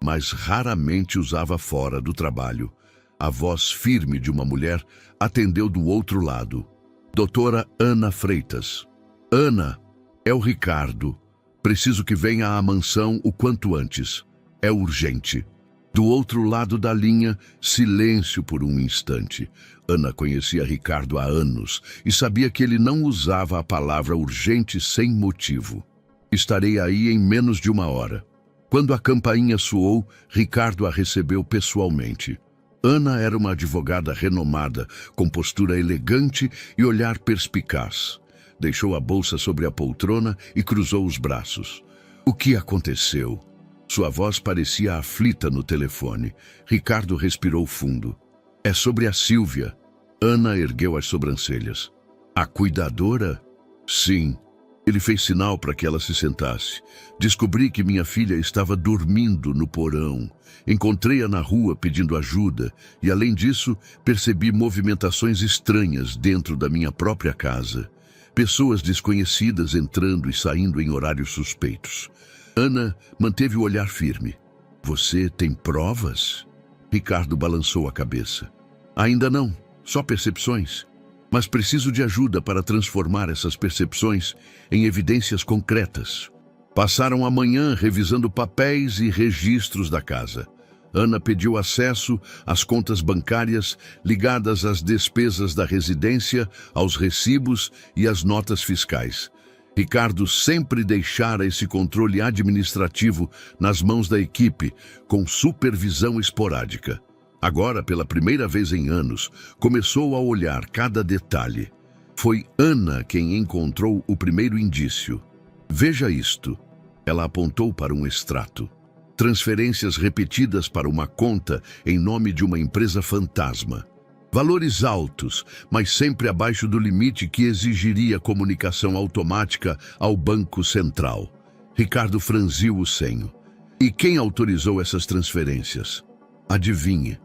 mas raramente usava fora do trabalho. A voz firme de uma mulher atendeu do outro lado. Doutora Ana Freitas. Ana, é o Ricardo. Preciso que venha à mansão o quanto antes. É urgente. Do outro lado da linha, silêncio por um instante. Ana conhecia Ricardo há anos e sabia que ele não usava a palavra urgente sem motivo. Estarei aí em menos de uma hora. Quando a campainha soou, Ricardo a recebeu pessoalmente. Ana era uma advogada renomada, com postura elegante e olhar perspicaz. Deixou a bolsa sobre a poltrona e cruzou os braços. O que aconteceu? Sua voz parecia aflita no telefone. Ricardo respirou fundo. É sobre a Sílvia. Ana ergueu as sobrancelhas. A cuidadora? Sim. Ele fez sinal para que ela se sentasse. Descobri que minha filha estava dormindo no porão. Encontrei-a na rua pedindo ajuda e, além disso, percebi movimentações estranhas dentro da minha própria casa. Pessoas desconhecidas entrando e saindo em horários suspeitos. Ana manteve o olhar firme. Você tem provas? Ricardo balançou a cabeça. Ainda não, só percepções. Mas preciso de ajuda para transformar essas percepções em evidências concretas. Passaram a manhã revisando papéis e registros da casa. Ana pediu acesso às contas bancárias ligadas às despesas da residência, aos recibos e às notas fiscais. Ricardo sempre deixara esse controle administrativo nas mãos da equipe, com supervisão esporádica. Agora, pela primeira vez em anos, começou a olhar cada detalhe. Foi Ana quem encontrou o primeiro indício. Veja isto. Ela apontou para um extrato. Transferências repetidas para uma conta em nome de uma empresa fantasma. Valores altos, mas sempre abaixo do limite que exigiria comunicação automática ao Banco Central. Ricardo franziu o senho. E quem autorizou essas transferências? Adivinhe.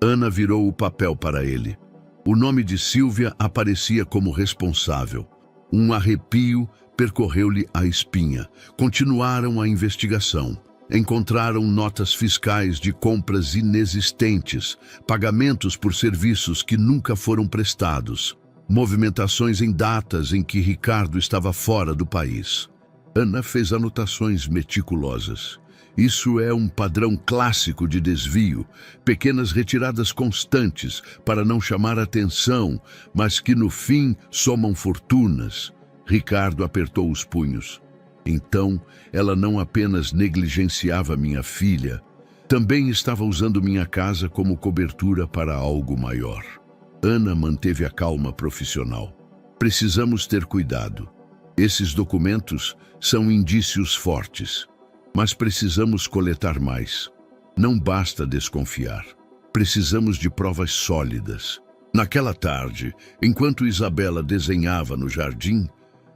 Ana virou o papel para ele. O nome de Sílvia aparecia como responsável. Um arrepio percorreu-lhe a espinha. Continuaram a investigação. Encontraram notas fiscais de compras inexistentes, pagamentos por serviços que nunca foram prestados, movimentações em datas em que Ricardo estava fora do país. Ana fez anotações meticulosas. Isso é um padrão clássico de desvio, pequenas retiradas constantes para não chamar atenção, mas que no fim somam fortunas. Ricardo apertou os punhos. Então, ela não apenas negligenciava minha filha, também estava usando minha casa como cobertura para algo maior. Ana manteve a calma profissional. Precisamos ter cuidado. Esses documentos são indícios fortes, mas precisamos coletar mais. Não basta desconfiar. Precisamos de provas sólidas. Naquela tarde, enquanto Isabela desenhava no jardim,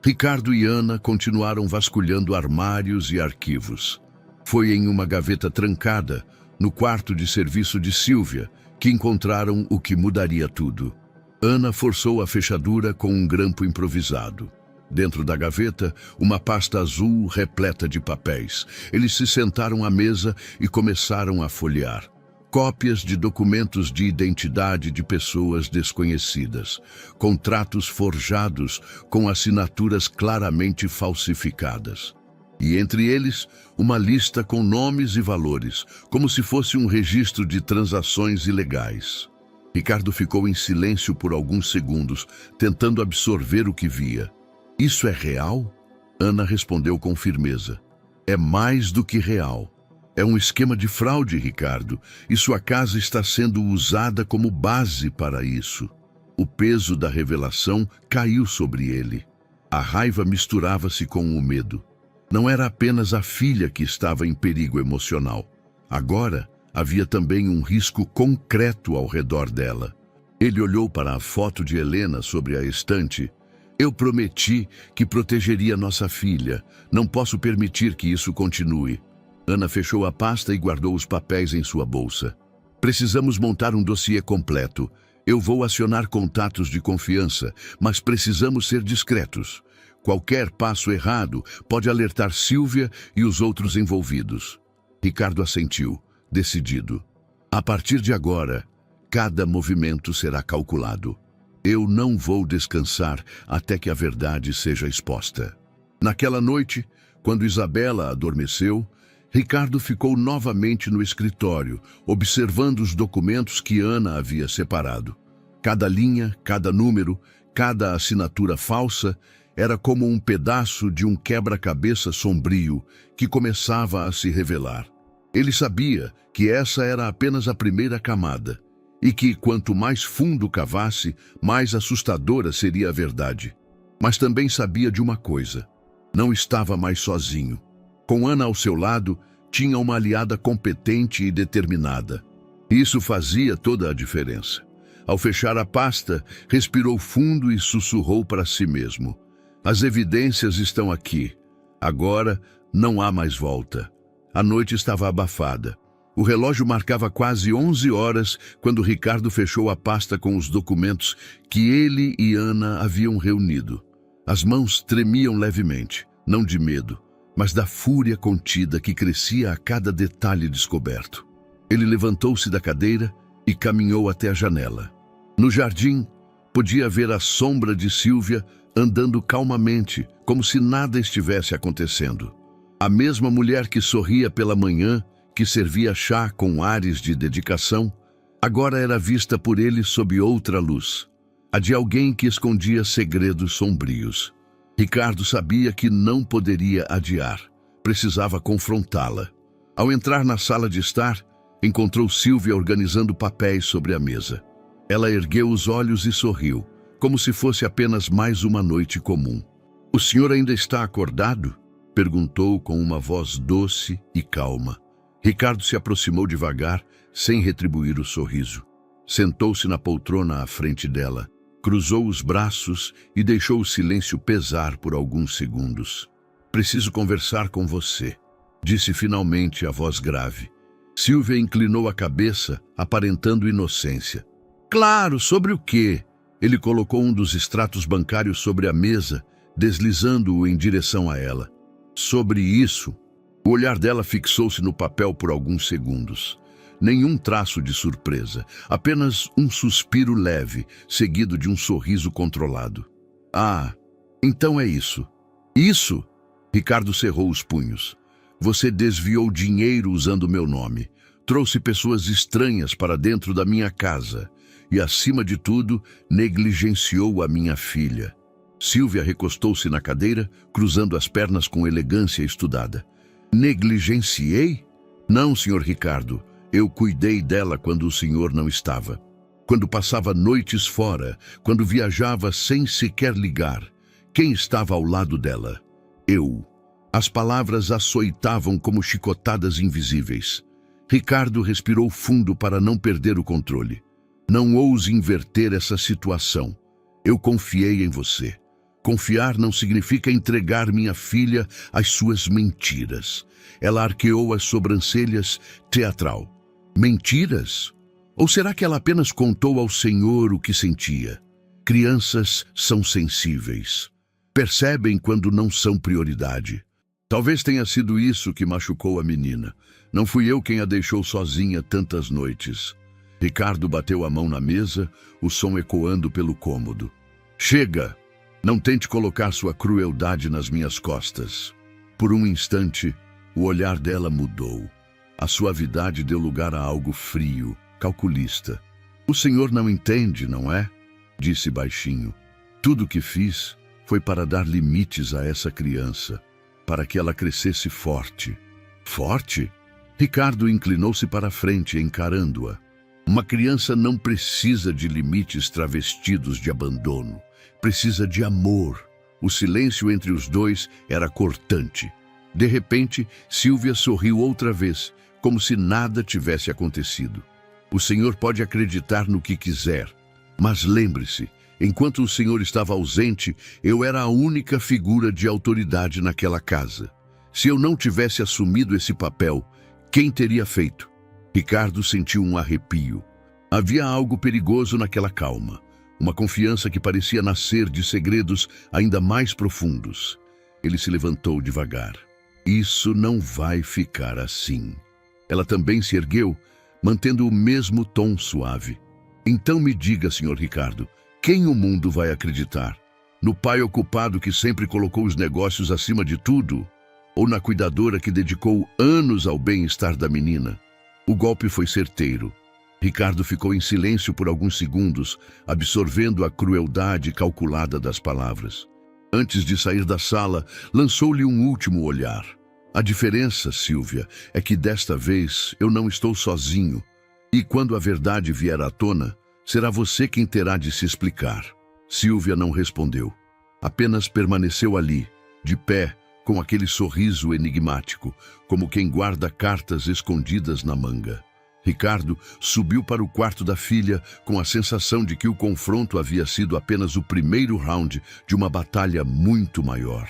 Ricardo e Ana continuaram vasculhando armários e arquivos. Foi em uma gaveta trancada, no quarto de serviço de Sílvia, que encontraram o que mudaria tudo. Ana forçou a fechadura com um grampo improvisado. Dentro da gaveta, uma pasta azul repleta de papéis. Eles se sentaram à mesa e começaram a folhear. Cópias de documentos de identidade de pessoas desconhecidas, contratos forjados com assinaturas claramente falsificadas. E entre eles, uma lista com nomes e valores, como se fosse um registro de transações ilegais. Ricardo ficou em silêncio por alguns segundos, tentando absorver o que via. Isso é real? Ana respondeu com firmeza. É mais do que real. É um esquema de fraude, Ricardo, e sua casa está sendo usada como base para isso. O peso da revelação caiu sobre ele. A raiva misturava-se com o medo. Não era apenas a filha que estava em perigo emocional. Agora, havia também um risco concreto ao redor dela. Ele olhou para a foto de Helena sobre a estante. Eu prometi que protegeria nossa filha. Não posso permitir que isso continue. Ana fechou a pasta e guardou os papéis em sua bolsa. Precisamos montar um dossiê completo. Eu vou acionar contatos de confiança, mas precisamos ser discretos. Qualquer passo errado pode alertar Sílvia e os outros envolvidos. Ricardo assentiu, decidido. A partir de agora, cada movimento será calculado. Eu não vou descansar até que a verdade seja exposta. Naquela noite, quando Isabela adormeceu, Ricardo ficou novamente no escritório, observando os documentos que Ana havia separado. Cada linha, cada número, cada assinatura falsa era como um pedaço de um quebra-cabeça sombrio que começava a se revelar. Ele sabia que essa era apenas a primeira camada e que, quanto mais fundo cavasse, mais assustadora seria a verdade. Mas também sabia de uma coisa: não estava mais sozinho. Com Ana ao seu lado, tinha uma aliada competente e determinada. Isso fazia toda a diferença. Ao fechar a pasta, respirou fundo e sussurrou para si mesmo. As evidências estão aqui. Agora não há mais volta. A noite estava abafada. O relógio marcava quase 11 horas quando Ricardo fechou a pasta com os documentos que ele e Ana haviam reunido. As mãos tremiam levemente, não de medo, mas da fúria contida que crescia a cada detalhe descoberto. Ele levantou-se da cadeira e caminhou até a janela. No jardim, podia ver a sombra de Sílvia andando calmamente, como se nada estivesse acontecendo. A mesma mulher que sorria pela manhã, que servia chá com ares de dedicação, agora era vista por ele sob outra luz, a de alguém que escondia segredos sombrios. Ricardo sabia que não poderia adiar. Precisava confrontá-la. Ao entrar na sala de estar, encontrou Sílvia organizando papéis sobre a mesa. Ela ergueu os olhos e sorriu, como se fosse apenas mais uma noite comum. "O senhor ainda está acordado?" perguntou com uma voz doce e calma. Ricardo se aproximou devagar, sem retribuir o sorriso. Sentou-se na poltrona à frente dela, cruzou os braços e deixou o silêncio pesar por alguns segundos. "Preciso conversar com você", disse finalmente a voz grave. Sílvia inclinou a cabeça, aparentando inocência. "Claro, sobre o quê?" Ele colocou um dos extratos bancários sobre a mesa, deslizando-o em direção a ela. "Sobre isso." O olhar dela fixou-se no papel por alguns segundos. Nenhum traço de surpresa, apenas um suspiro leve, seguido de um sorriso controlado. "Ah, então é isso." "Isso?" Ricardo cerrou os punhos. "Você desviou dinheiro usando meu nome. Trouxe pessoas estranhas para dentro da minha casa. E, acima de tudo, negligenciou a minha filha." Sílvia recostou-se na cadeira, cruzando as pernas com elegância estudada. "Negligenciei? Não, senhor Ricardo. Eu cuidei dela quando o senhor não estava. Quando passava noites fora, quando viajava sem sequer ligar. Quem estava ao lado dela? Eu." As palavras açoitavam como chicotadas invisíveis. Ricardo respirou fundo para não perder o controle. "Não ouse inverter essa situação. Eu confiei em você. Confiar não significa entregar minha filha às suas mentiras." Ela arqueou as sobrancelhas, teatral. "Mentiras? Ou será que ela apenas contou ao Senhor o que sentia? Crianças são sensíveis. Percebem quando não são prioridade. Talvez tenha sido isso que machucou a menina. Não fui eu quem a deixou sozinha tantas noites." Ricardo bateu a mão na mesa, o som ecoando pelo cômodo. "Chega! Não tente colocar sua crueldade nas minhas costas." Por um instante, o olhar dela mudou. A suavidade deu lugar a algo frio, calculista. "O senhor não entende, não é?" disse baixinho. "Tudo o que fiz foi para dar limites a essa criança, para que ela crescesse forte." "Forte?" Ricardo inclinou-se para a frente, encarando-a. "Uma criança não precisa de limites travestidos de abandono. Precisa de amor." O silêncio entre os dois era cortante. De repente, Sílvia sorriu outra vez, como se nada tivesse acontecido. "O senhor pode acreditar no que quiser, mas lembre-se, enquanto o senhor estava ausente, eu era a única figura de autoridade naquela casa. Se eu não tivesse assumido esse papel, quem teria feito?" Ricardo sentiu um arrepio. Havia algo perigoso naquela calma, uma confiança que parecia nascer de segredos ainda mais profundos. Ele se levantou devagar. "Isso não vai ficar assim." Ela também se ergueu, mantendo o mesmo tom suave. "Então me diga, senhor Ricardo, quem o mundo vai acreditar? No pai ocupado que sempre colocou os negócios acima de tudo? Ou na cuidadora que dedicou anos ao bem-estar da menina?" O golpe foi certeiro. Ricardo ficou em silêncio por alguns segundos, absorvendo a crueldade calculada das palavras. Antes de sair da sala, lançou-lhe um último olhar. "A diferença, Sílvia, é que desta vez eu não estou sozinho. E quando a verdade vier à tona, será você quem terá de se explicar." Sílvia não respondeu. Apenas permaneceu ali, de pé, com aquele sorriso enigmático, como quem guarda cartas escondidas na manga. Ricardo subiu para o quarto da filha com a sensação de que o confronto havia sido apenas o primeiro round de uma batalha muito maior.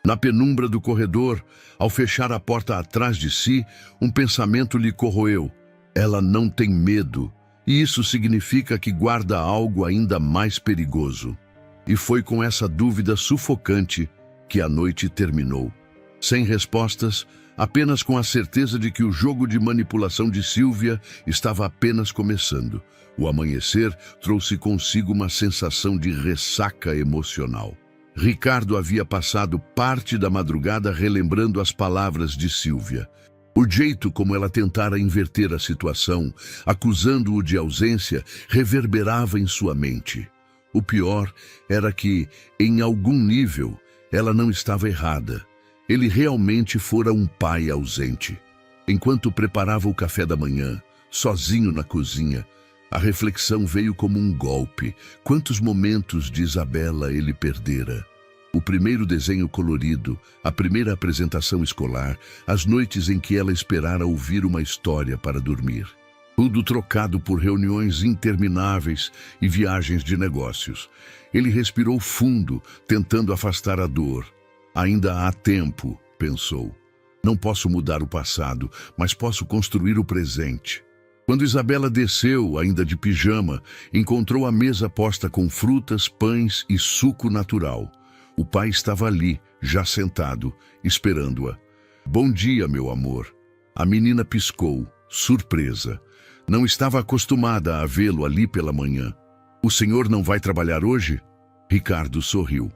Na penumbra do corredor, ao fechar a porta atrás de si, um pensamento lhe corroeu. Ela não tem medo, e isso significa que guarda algo ainda mais perigoso. E foi com essa dúvida sufocante que a noite terminou. Sem respostas, apenas com a certeza de que o jogo de manipulação de Sílvia estava apenas começando. O amanhecer trouxe consigo uma sensação de ressaca emocional. Ricardo havia passado parte da madrugada relembrando as palavras de Sílvia. O jeito como ela tentara inverter a situação, acusando-o de ausência, reverberava em sua mente. O pior era que, em algum nível, Ela não estava errada. Ele realmente fora um pai ausente. Enquanto preparava o café da manhã, sozinho na cozinha, a reflexão veio como um golpe. Quantos momentos de Isabela ele perdera? O primeiro desenho colorido, a primeira apresentação escolar, as noites em que ela esperara ouvir uma história para dormir. Tudo trocado por reuniões intermináveis e viagens de negócios. Ele respirou fundo, tentando afastar a dor. Ainda há tempo, pensou. Não posso mudar o passado, mas posso construir o presente. Quando Isabela desceu, ainda de pijama, encontrou a mesa posta com frutas, pães e suco natural. O pai estava ali, já sentado, esperando-a. Bom dia, meu amor. A menina piscou, surpresa. Não estava acostumada a vê-lo ali pela manhã. O senhor não vai trabalhar hoje? Ricardo sorriu.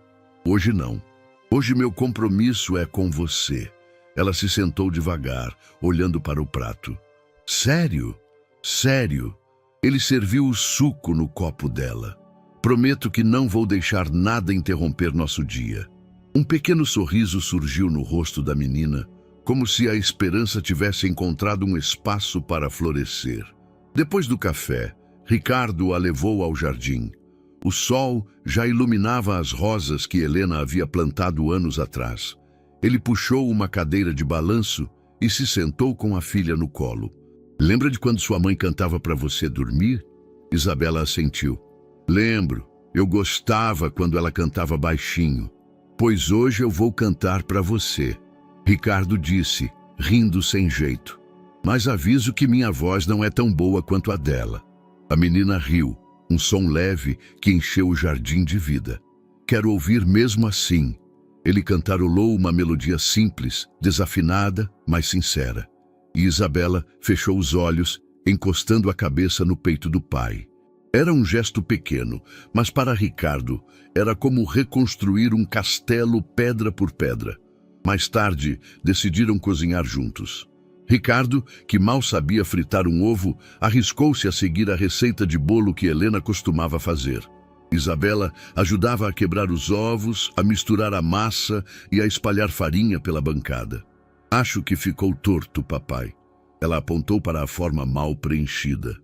Hoje não. Hoje meu compromisso é com você. Ela se sentou devagar, olhando para o prato. Sério? Sério. Ele serviu o suco no copo dela. Prometo que não vou deixar nada interromper nosso dia. Um pequeno sorriso surgiu no rosto da menina, como se a esperança tivesse encontrado um espaço para florescer. Depois do café, Ricardo a levou ao jardim. O sol já iluminava as rosas que Helena havia plantado anos atrás. Ele puxou uma cadeira de balanço e se sentou com a filha no colo. Lembra de quando sua mãe cantava para você dormir? Isabela assentiu. Lembro, eu gostava quando ela cantava baixinho. Pois hoje eu vou cantar para você. Ricardo disse, rindo sem jeito. Mas aviso que minha voz não é tão boa quanto a dela. A menina riu, um som leve que encheu o jardim de vida. Quero ouvir mesmo assim. Ele cantarolou uma melodia simples, desafinada, mas sincera. E Isabela fechou os olhos, encostando a cabeça no peito do pai. Era um gesto pequeno, mas para Ricardo era como reconstruir um castelo pedra por pedra. Mais tarde, decidiram cozinhar juntos. Ricardo, que mal sabia fritar um ovo, arriscou-se a seguir a receita de bolo que Helena costumava fazer. Isabela ajudava a quebrar os ovos, a misturar a massa e a espalhar farinha pela bancada. Acho que ficou torto, papai. Ela apontou para a forma mal preenchida.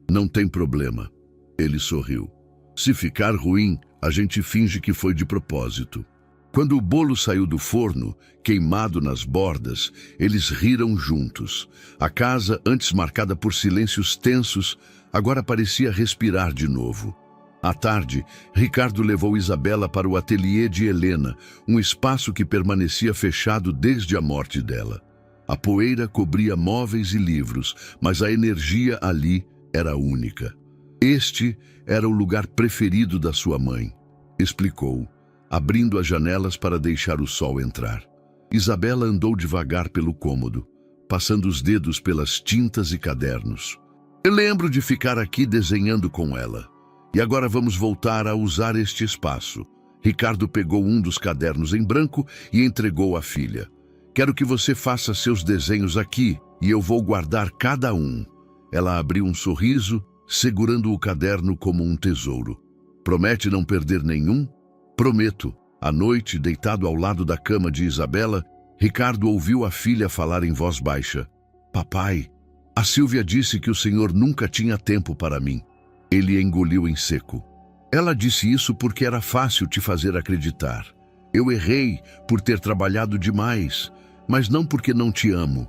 Não tem problema. Ele sorriu. Se ficar ruim, a gente finge que foi de propósito. Quando o bolo saiu do forno, queimado nas bordas, eles riram juntos. A casa, antes marcada por silêncios tensos, agora parecia respirar de novo. À tarde, Ricardo levou Isabela para o ateliê de Helena, um espaço que permanecia fechado desde a morte dela. A poeira cobria móveis e livros, mas a energia ali era única. Este era o lugar preferido da sua mãe, explicou, abrindo as janelas para deixar o sol entrar. Isabela andou devagar pelo cômodo, passando os dedos pelas tintas e cadernos. Eu lembro de ficar aqui desenhando com ela. E agora vamos voltar a usar este espaço. Ricardo pegou um dos cadernos em branco e entregou à filha. Quero que você faça seus desenhos aqui e eu vou guardar cada um. Ela abriu um sorriso, segurando o caderno como um tesouro. Promete não perder nenhum? Prometo. À noite, deitado ao lado da cama de Isabela, Ricardo ouviu a filha falar em voz baixa. Papai, a Sílvia disse que o senhor nunca tinha tempo para mim. Ele engoliu em seco. Ela disse isso porque era fácil te fazer acreditar. Eu errei por ter trabalhado demais, mas não porque não te amo.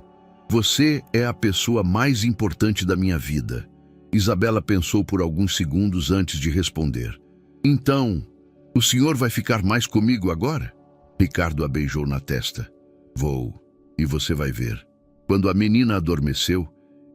Você é a pessoa mais importante da minha vida. Isabela pensou por alguns segundos antes de responder. Então, o senhor vai ficar mais comigo agora? Ricardo a beijou na testa. Vou, e você vai ver. Quando a menina adormeceu,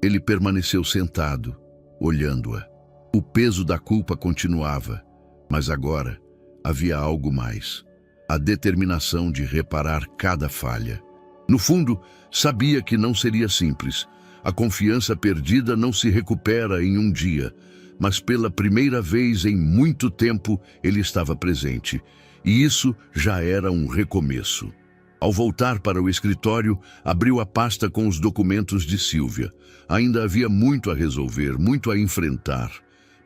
ele permaneceu sentado, olhando-a. O peso da culpa continuava, mas agora havia algo mais. A determinação de reparar cada falha. No fundo, sabia que não seria simples. A confiança perdida não se recupera em um dia, mas pela primeira vez em muito tempo ele estava presente. E isso já era um recomeço. Ao voltar para o escritório, abriu a pasta com os documentos de Sílvia. Ainda havia muito a resolver, muito a enfrentar.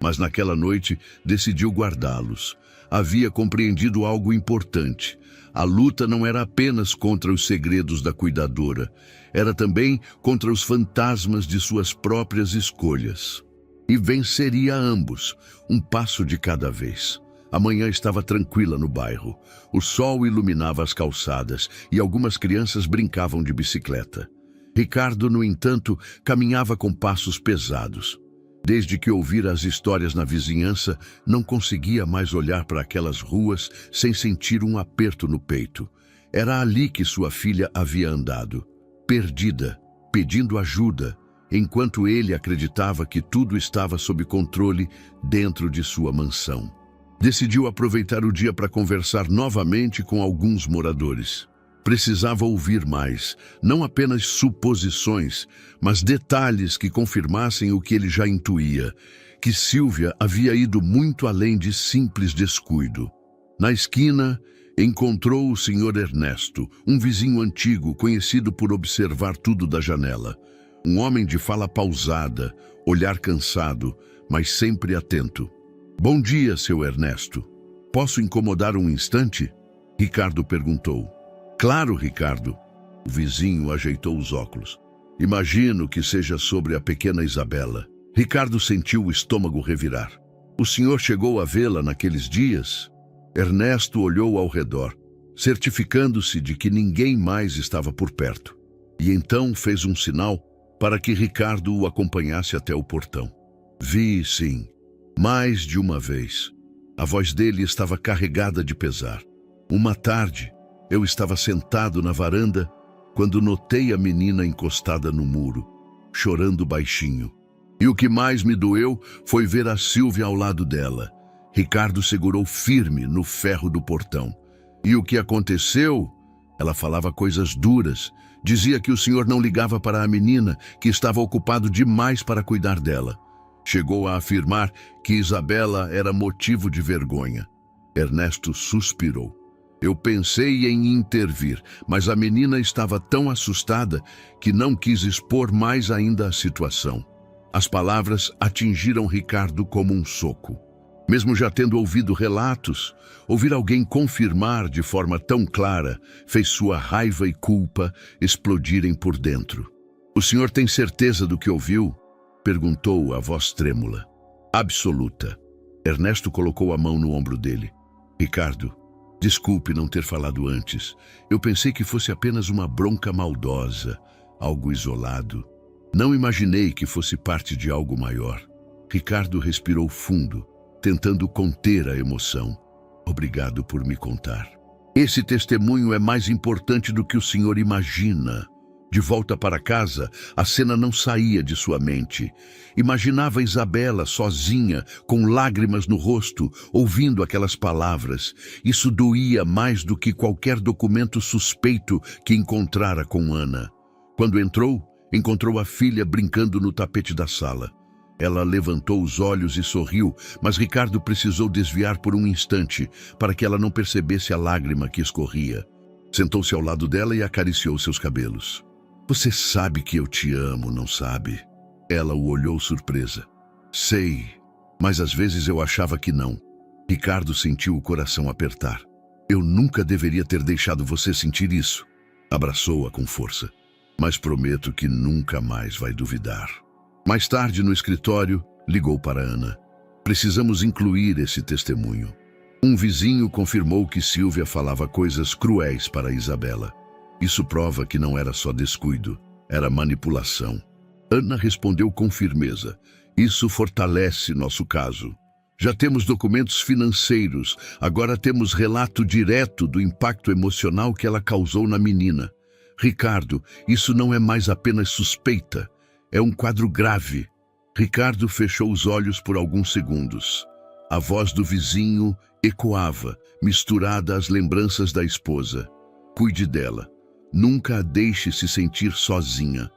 Mas naquela noite decidiu guardá-los. Havia compreendido algo importante. A luta não era apenas contra os segredos da cuidadora, era também contra os fantasmas de suas próprias escolhas. E venceria ambos, um passo de cada vez. A manhã estava tranquila no bairro. O sol iluminava as calçadas e algumas crianças brincavam de bicicleta. Ricardo, no entanto, caminhava com passos pesados. Desde que ouvira as histórias na vizinhança, não conseguia mais olhar para aquelas ruas sem sentir um aperto no peito. Era ali que sua filha havia andado, perdida, pedindo ajuda, enquanto ele acreditava que tudo estava sob controle dentro de sua mansão. Decidiu aproveitar o dia para conversar novamente com alguns moradores. Precisava ouvir mais, não apenas suposições, mas detalhes que confirmassem o que ele já intuía, que Sílvia havia ido muito além de simples descuido. Na esquina, encontrou o Sr. Ernesto, um vizinho antigo conhecido por observar tudo da janela. Um homem de fala pausada, olhar cansado, mas sempre atento. "Bom dia, seu Ernesto. Posso incomodar um instante?" Ricardo perguntou. "Claro, Ricardo." O vizinho ajeitou os óculos. "Imagino que seja sobre a pequena Isabela." Ricardo sentiu o estômago revirar. "O senhor chegou a vê-la naqueles dias?" Ernesto olhou ao redor, certificando-se de que ninguém mais estava por perto. E então fez um sinal para que Ricardo o acompanhasse até o portão. "Vi, sim, mais de uma vez." A voz dele estava carregada de pesar. "Uma tarde, eu estava sentado na varanda quando notei a menina encostada no muro, chorando baixinho. E o que mais me doeu foi ver a Sílvia ao lado dela." Ricardo segurou firme no ferro do portão. "E o que aconteceu?" Ela falava coisas duras. Dizia que o senhor não ligava para a menina, que estava ocupado demais para cuidar dela. Chegou a afirmar que Isabela era motivo de vergonha. Ernesto suspirou. "Eu pensei em intervir, mas a menina estava tão assustada que não quis expor mais ainda a situação." As palavras atingiram Ricardo como um soco. Mesmo já tendo ouvido relatos, ouvir alguém confirmar de forma tão clara fez sua raiva e culpa explodirem por dentro. "O senhor tem certeza do que ouviu?" perguntou a voz trêmula. "Absoluta." Ernesto colocou a mão no ombro dele. "Ricardo, desculpe não ter falado antes. Eu pensei que fosse apenas uma bronca maldosa, algo isolado. Não imaginei que fosse parte de algo maior." Ricardo respirou fundo, tentando conter a emoção. "Obrigado por me contar. Esse testemunho é mais importante do que o senhor imagina." De volta para casa, a cena não saía de sua mente. Imaginava Isabela sozinha, com lágrimas no rosto, ouvindo aquelas palavras. Isso doía mais do que qualquer documento suspeito que encontrara com Ana. Quando encontrou a filha brincando no tapete da sala. Ela levantou os olhos e sorriu, mas Ricardo precisou desviar por um instante para que ela não percebesse a lágrima que escorria. Sentou-se ao lado dela e acariciou seus cabelos. "Você sabe que eu te amo, não sabe?" Ela o olhou surpresa. "Sei, mas às vezes eu achava que não." Ricardo sentiu o coração apertar. "Eu nunca deveria ter deixado você sentir isso." Abraçou-a com força. "Mas prometo que nunca mais vai duvidar." Mais tarde, no escritório, ligou para Ana. "Precisamos incluir esse testemunho." Um vizinho confirmou que Sílvia falava coisas cruéis para Isabela. Isso prova que não era só descuido, era manipulação. Ana respondeu com firmeza. "Isso fortalece nosso caso. Já temos documentos financeiros, agora temos relato direto do impacto emocional que ela causou na menina. Ricardo, isso não é mais apenas suspeita. É um quadro grave." Ricardo fechou os olhos por alguns segundos. A voz do vizinho ecoava, misturada às lembranças da esposa. "Cuide dela. Nunca a deixe se sentir sozinha."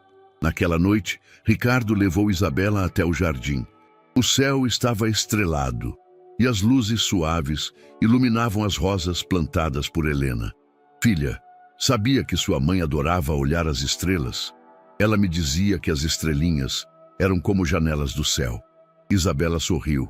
Naquela noite, Ricardo levou Isabela até o jardim. O céu estava estrelado e as luzes suaves iluminavam as rosas plantadas por Helena. "Filha, sabia que sua mãe adorava olhar as estrelas? Ela me dizia que as estrelinhas eram como janelas do céu." Isabela sorriu,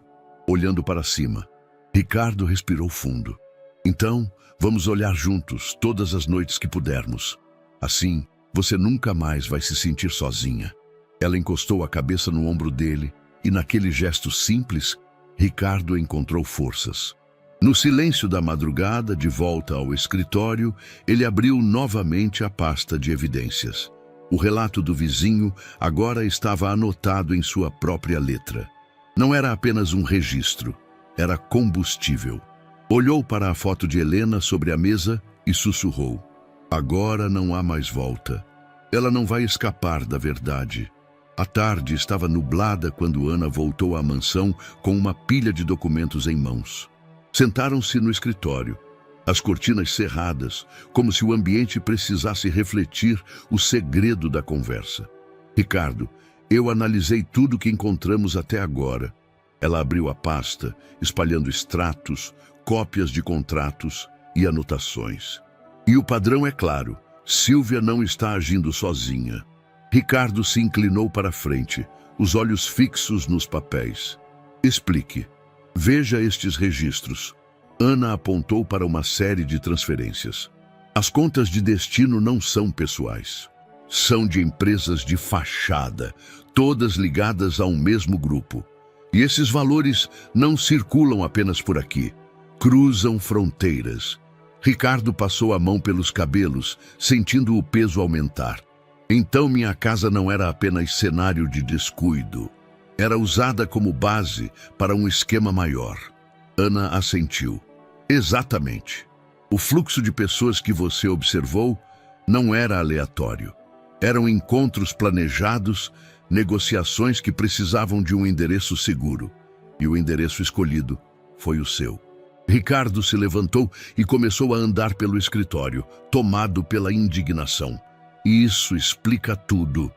olhando para cima. Ricardo respirou fundo. Então, vamos olhar juntos todas as noites que pudermos. Assim, você nunca mais vai se sentir sozinha. Ela encostou a cabeça no ombro dele e, naquele gesto simples, Ricardo encontrou forças. No silêncio da madrugada, de volta ao escritório, ele abriu novamente a pasta de evidências. O relato do vizinho agora estava anotado em sua própria letra. Não era apenas um registro, era combustível. Olhou para a foto de Helena sobre a mesa e sussurrou: agora não há mais volta. Ela não vai escapar da verdade. A tarde estava nublada quando Ana voltou à mansão com uma pilha de documentos em mãos. Sentaram-se no escritório, as cortinas cerradas, como se o ambiente precisasse refletir o segredo da conversa. Ricardo, eu analisei tudo que encontramos até agora. Ela abriu a pasta, espalhando extratos, cópias de contratos e anotações. E o padrão é claro, Sílvia não está agindo sozinha. Ricardo se inclinou para a frente, os olhos fixos nos papéis. Explique. Veja estes registros. Ana apontou para uma série de transferências. As contas de destino não são pessoais. São de empresas de fachada, todas ligadas a um mesmo grupo. E esses valores não circulam apenas por aqui. Cruzam fronteiras. Ricardo passou a mão pelos cabelos, sentindo o peso aumentar. Então minha casa não era apenas cenário de descuido. Era usada como base para um esquema maior. Ana assentiu. Exatamente. O fluxo de pessoas que você observou não era aleatório. Eram encontros planejados, negociações que precisavam de um endereço seguro. E o endereço escolhido foi o seu. Ricardo se levantou e começou a andar pelo escritório, tomado pela indignação. Isso explica tudo.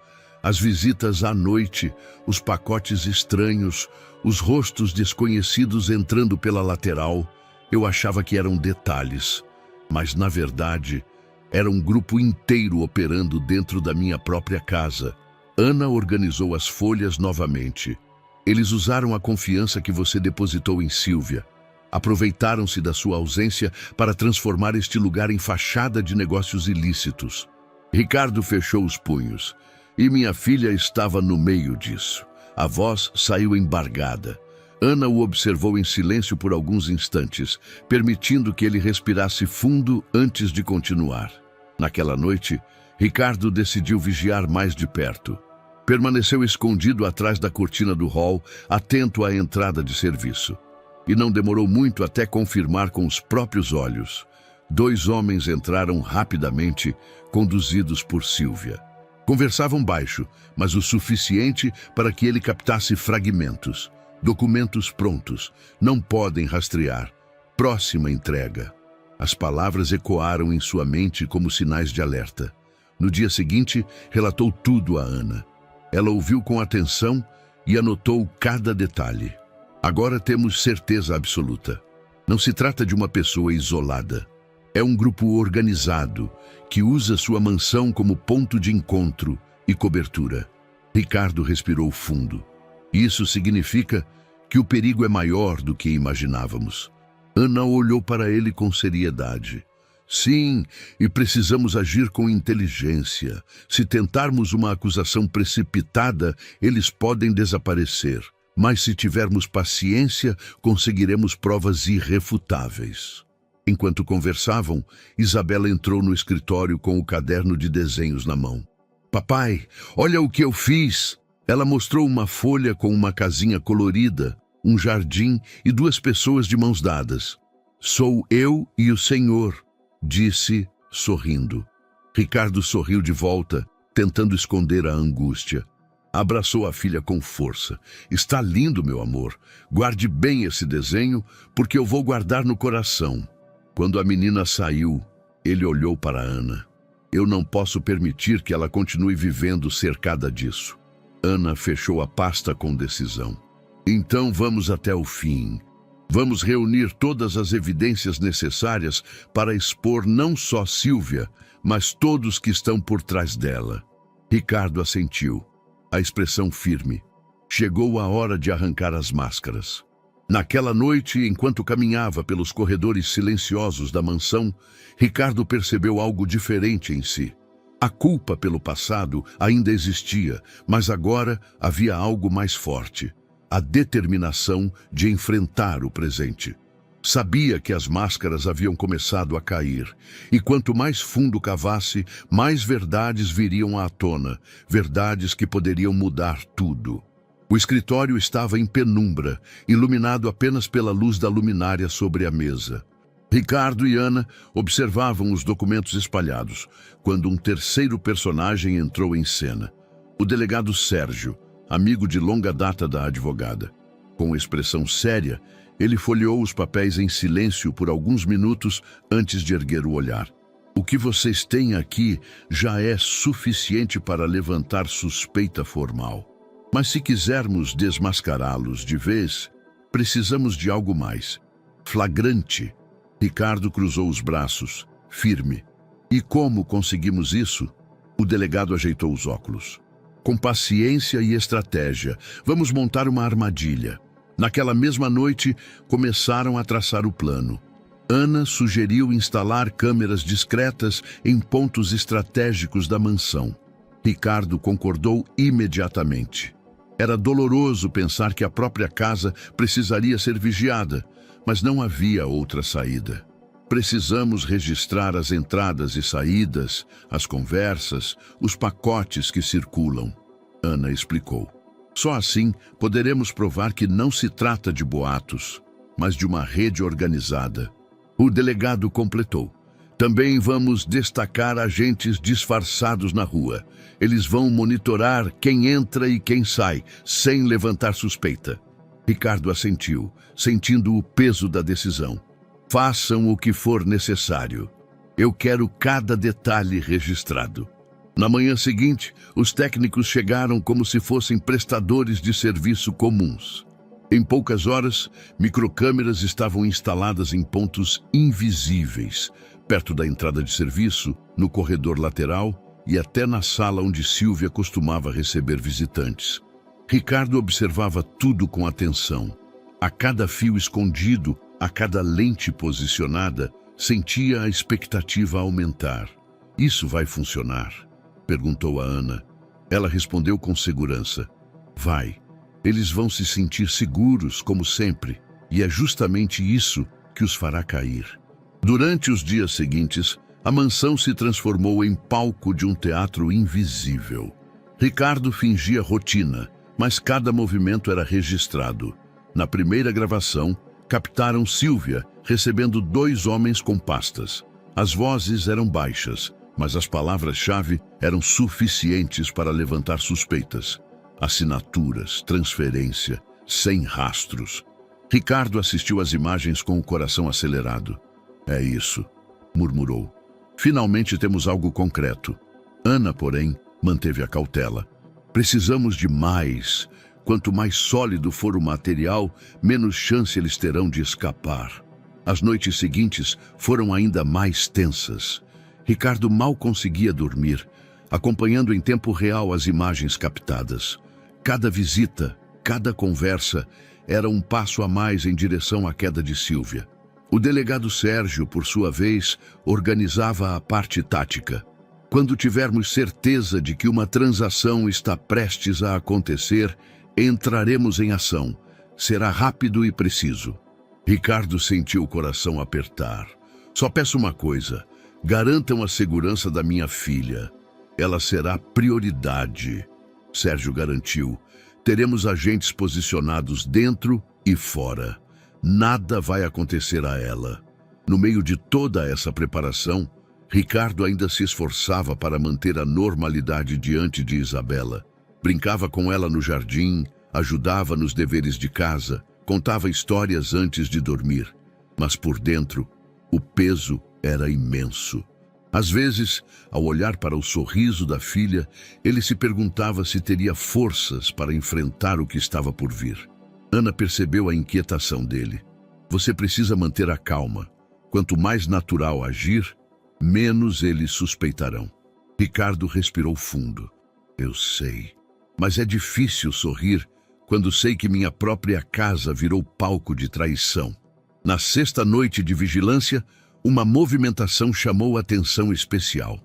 As visitas à noite, os pacotes estranhos, os rostos desconhecidos entrando pela lateral. Eu achava que eram detalhes, mas na verdade era um grupo inteiro operando dentro da minha própria casa. Ana organizou as folhas novamente. Eles usaram a confiança que você depositou em Sílvia. Aproveitaram-se da sua ausência para transformar este lugar em fachada de negócios ilícitos. Ricardo fechou os punhos. E minha filha estava no meio disso. A voz saiu embargada. Ana o observou em silêncio por alguns instantes, permitindo que ele respirasse fundo antes de continuar. Naquela noite, Ricardo decidiu vigiar mais de perto. Permaneceu escondido atrás da cortina do hall, atento à entrada de serviço. E não demorou muito até confirmar com os próprios olhos. 2 homens entraram rapidamente, conduzidos por Sílvia. Conversavam baixo, mas o suficiente para que ele captasse fragmentos. Documentos prontos, não podem rastrear. Próxima entrega. As palavras ecoaram em sua mente como sinais de alerta. No dia seguinte, relatou tudo a Ana. Ela ouviu com atenção e anotou cada detalhe. Agora temos certeza absoluta. Não se trata de uma pessoa isolada. É um grupo organizado, que usa sua mansão como ponto de encontro e cobertura. Ricardo respirou fundo. Isso significa que o perigo é maior do que imaginávamos. Ana olhou para ele com seriedade. Sim, e precisamos agir com inteligência. Se tentarmos uma acusação precipitada, eles podem desaparecer. Mas se tivermos paciência, conseguiremos provas irrefutáveis. Enquanto conversavam, Isabela entrou no escritório com o caderno de desenhos na mão. Papai, olha o que eu fiz! Ela mostrou uma folha com uma casinha colorida, um jardim e 2 pessoas de mãos dadas. Sou eu e o Senhor, disse, sorrindo. Ricardo sorriu de volta, tentando esconder a angústia. Abraçou a filha com força. Está lindo, meu amor. Guarde bem esse desenho, porque eu vou guardar no coração. Quando a menina saiu, ele olhou para Ana. Eu não posso permitir que ela continue vivendo cercada disso. Ana fechou a pasta com decisão. Então vamos até o fim. Vamos reunir todas as evidências necessárias para expor não só Sílvia, mas todos que estão por trás dela. Ricardo assentiu, a expressão firme. Chegou a hora de arrancar as máscaras. Naquela noite, enquanto caminhava pelos corredores silenciosos da mansão, Ricardo percebeu algo diferente em si. A culpa pelo passado ainda existia, mas agora havia algo mais forte: a determinação de enfrentar o presente. Sabia que as máscaras haviam começado a cair, e quanto mais fundo cavasse, mais verdades viriam à tona, verdades que poderiam mudar tudo. O escritório estava em penumbra, iluminado apenas pela luz da luminária sobre a mesa. Ricardo e Ana observavam os documentos espalhados, quando um terceiro personagem entrou em cena. O delegado Sérgio, amigo de longa data da advogada. Com expressão séria, ele folheou os papéis em silêncio por alguns minutos antes de erguer o olhar. O que vocês têm aqui já é suficiente para levantar suspeita formal. Mas se quisermos desmascará-los de vez, precisamos de algo mais. Flagrante. Ricardo cruzou os braços, firme. E como conseguimos isso? O delegado ajeitou os óculos. Com paciência e estratégia, vamos montar uma armadilha. Naquela mesma noite, começaram a traçar o plano. Ana sugeriu instalar câmeras discretas em pontos estratégicos da mansão. Ricardo concordou imediatamente. Era doloroso pensar que a própria casa precisaria ser vigiada, mas não havia outra saída. Precisamos registrar as entradas e saídas, as conversas, os pacotes que circulam, Ana explicou. Só assim poderemos provar que não se trata de boatos, mas de uma rede organizada. O delegado completou. Também vamos destacar agentes disfarçados na rua. Eles vão monitorar quem entra e quem sai, sem levantar suspeita. Ricardo assentiu, sentindo o peso da decisão. Façam o que for necessário. Eu quero cada detalhe registrado. Na manhã seguinte, os técnicos chegaram como se fossem prestadores de serviço comuns. Em poucas horas, microcâmeras estavam instaladas em pontos invisíveis, perto da entrada de serviço, no corredor lateral e até na sala onde Silvia costumava receber visitantes. Ricardo observava tudo com atenção. A cada fio escondido, a cada lente posicionada, sentia a expectativa aumentar. Isso vai funcionar? Perguntou a Ana. Ela respondeu com segurança. Vai. Eles vão se sentir seguros, como sempre, e é justamente isso que os fará cair. Durante os dias seguintes, a mansão se transformou em palco de um teatro invisível. Ricardo fingia rotina, mas cada movimento era registrado. Na primeira gravação, captaram Silvia recebendo 2 homens com pastas. As vozes eram baixas, mas as palavras-chave eram suficientes para levantar suspeitas. Assinaturas, transferência, sem rastros. Ricardo assistiu às imagens com o coração acelerado. É isso, murmurou. Finalmente temos algo concreto. Ana, porém, manteve a cautela. Precisamos de mais. Quanto mais sólido for o material, menos chance eles terão de escapar. As noites seguintes foram ainda mais tensas. Ricardo mal conseguia dormir, acompanhando em tempo real as imagens captadas. Cada visita, cada conversa, era um passo a mais em direção à queda de Silvia. O delegado Sérgio, por sua vez, organizava a parte tática. Quando tivermos certeza de que uma transação está prestes a acontecer, entraremos em ação. Será rápido e preciso. Ricardo sentiu o coração apertar. Só peço uma coisa. Garantam a segurança da minha filha. Ela será prioridade. Sérgio garantiu. Teremos agentes posicionados dentro e fora. Nada vai acontecer a ela. No meio de toda essa preparação, Ricardo ainda se esforçava para manter a normalidade diante de Isabela. Brincava com ela no jardim, ajudava nos deveres de casa, contava histórias antes de dormir. Mas por dentro, o peso era imenso. Às vezes, ao olhar para o sorriso da filha, ele se perguntava se teria forças para enfrentar o que estava por vir. Ana percebeu a inquietação dele. Você precisa manter a calma. Quanto mais natural agir, menos eles suspeitarão. Ricardo respirou fundo. Eu sei, mas é difícil sorrir quando sei que minha própria casa virou palco de traição. Na sexta noite de vigilância, uma movimentação chamou atenção especial.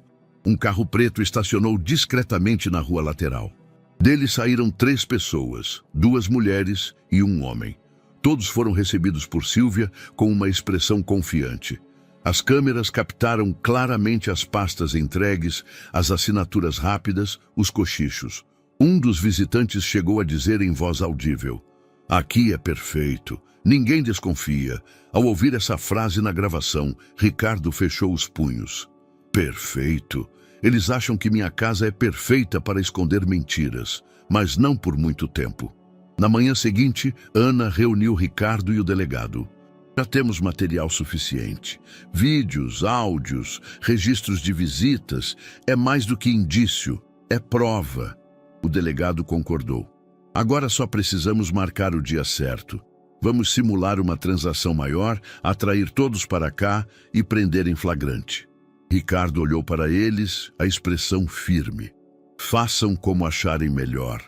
Um carro preto estacionou discretamente na rua lateral. Dele saíram 3 pessoas, 2 mulheres e um homem. Todos foram recebidos por Sílvia com uma expressão confiante. As câmeras captaram claramente as pastas entregues, as assinaturas rápidas, os cochichos. Um dos visitantes chegou a dizer em voz audível: "Aqui é perfeito, ninguém desconfia." Ao ouvir essa frase na gravação, Ricardo fechou os punhos. Perfeito. Eles acham que minha casa é perfeita para esconder mentiras, mas não por muito tempo. Na manhã seguinte, Ana reuniu Ricardo e o delegado. Já temos material suficiente. Vídeos, áudios, registros de visitas. É mais do que indício, é prova. O delegado concordou. Agora só precisamos marcar o dia certo. Vamos simular uma transação maior, atrair todos para cá e prender em flagrante. Ricardo olhou para eles, a expressão firme. Façam como acharem melhor.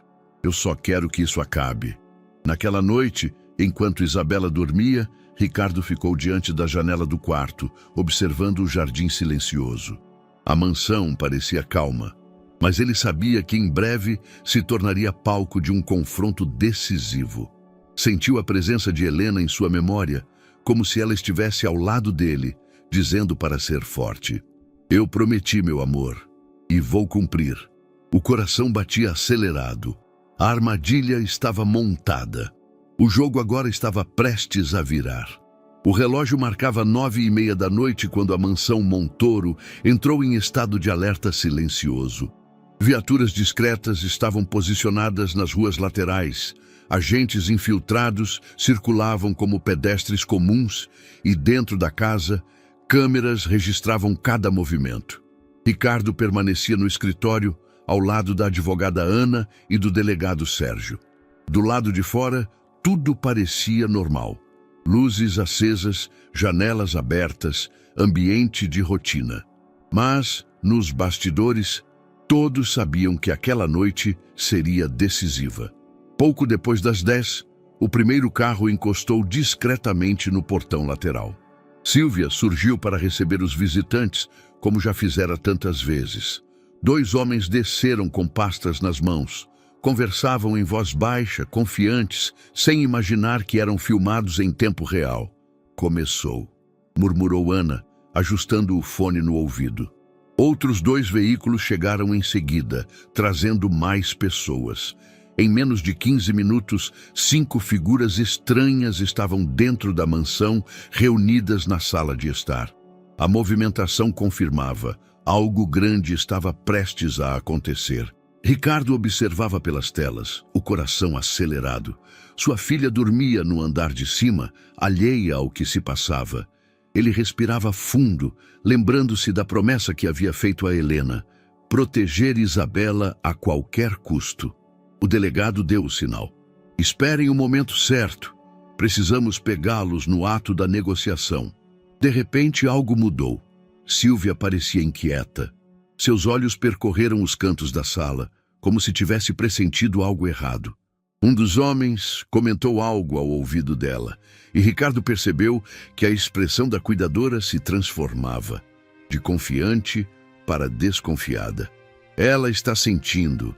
Eu só quero que isso acabe. Naquela noite, enquanto Isabela dormia, Ricardo ficou diante da janela do quarto, observando o jardim silencioso. A mansão parecia calma, mas ele sabia que em breve se tornaria palco de um confronto decisivo. Sentiu a presença de Helena em sua memória, como se ela estivesse ao lado dele, dizendo para ser forte: "Eu prometi, meu amor, e vou cumprir." O coração batia acelerado. A armadilha estava montada. O jogo agora estava prestes a virar. O relógio marcava 9h30 da noite quando a mansão Montoro entrou em estado de alerta silencioso. Viaturas discretas estavam posicionadas nas ruas laterais. Agentes infiltrados circulavam como pedestres comuns e, dentro da casa, câmeras registravam cada movimento. Ricardo permanecia no escritório, ao lado da advogada Ana e do delegado Sérgio. Do lado de fora, tudo parecia normal. Luzes acesas, janelas abertas, ambiente de rotina. Mas, nos bastidores, todos sabiam que aquela noite seria decisiva. Pouco depois das 10, o primeiro carro encostou discretamente no portão lateral. Sílvia surgiu para receber os visitantes, como já fizera tantas vezes. 2 homens desceram com pastas nas mãos. Conversavam em voz baixa, confiantes, sem imaginar que eram filmados em tempo real. "Começou", murmurou Ana, ajustando o fone no ouvido. Outros 2 veículos chegaram em seguida, trazendo mais pessoas. Em menos de 15 minutos, 5 figuras estranhas estavam dentro da mansão, reunidas na sala de estar. A movimentação confirmava: algo grande estava prestes a acontecer. Ricardo observava pelas telas, o coração acelerado. Sua filha dormia no andar de cima, alheia ao que se passava. Ele respirava fundo, lembrando-se da promessa que havia feito a Helena: proteger Isabela a qualquer custo. O delegado deu o sinal. "Esperem o momento certo. Precisamos pegá-los no ato da negociação." De repente, algo mudou. Sílvia parecia inquieta. Seus olhos percorreram os cantos da sala, como se tivesse pressentido algo errado. Um dos homens comentou algo ao ouvido dela, e Ricardo percebeu que a expressão da cuidadora se transformava, de confiante para desconfiada. "Ela está sentindo",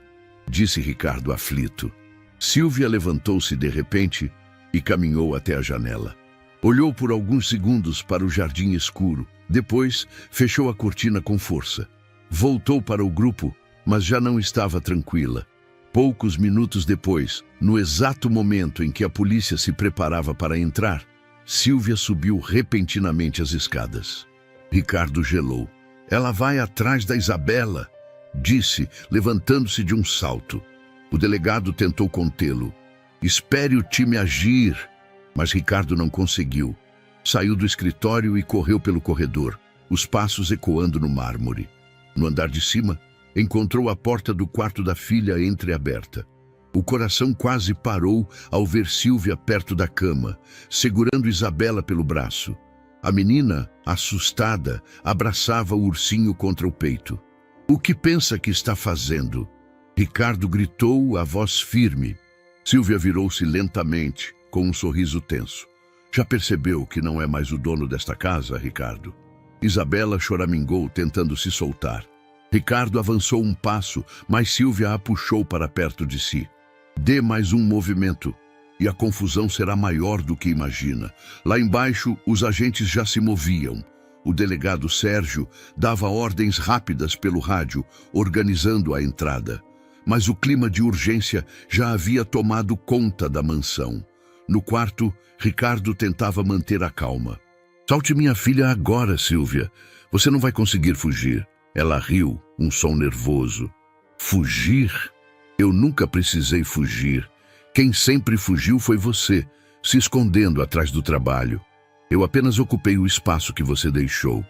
disse Ricardo aflito. Sílvia levantou-se de repente e caminhou até a janela. Olhou por alguns segundos para o jardim escuro. Depois, fechou a cortina com força. Voltou para o grupo, mas já não estava tranquila. Poucos minutos depois, no exato momento em que a polícia se preparava para entrar, Sílvia subiu repentinamente as escadas. Ricardo gelou. "Ela vai atrás da Isabela", disse, levantando-se de um salto. O delegado tentou contê-lo. "Espere o time agir." Mas Ricardo não conseguiu. Saiu do escritório e correu pelo corredor, os passos ecoando no mármore. No andar de cima, encontrou a porta do quarto da filha entreaberta. O coração quase parou ao ver Sílvia perto da cama, segurando Isabela pelo braço. A menina, assustada, abraçava o ursinho contra o peito. "O que pensa que está fazendo?" Ricardo gritou, a voz firme. Silvia virou-se lentamente, com um sorriso tenso. Já percebeu que não é mais o dono desta casa, Ricardo? Isabela choramingou, tentando se soltar. Ricardo avançou um passo, mas Silvia a puxou para perto de si. Dê mais um movimento, e a confusão será maior do que imagina. Lá embaixo, os agentes já se moviam. O delegado Sérgio dava ordens rápidas pelo rádio, organizando a entrada. Mas o clima de urgência já havia tomado conta da mansão. No quarto, Ricardo tentava manter a calma. Solte minha filha agora, Silvia. Você não vai conseguir fugir. Ela riu, um som nervoso. Fugir? Eu nunca precisei fugir. Quem sempre fugiu foi você, se escondendo atrás do trabalho. Eu apenas ocupei o espaço que você deixou.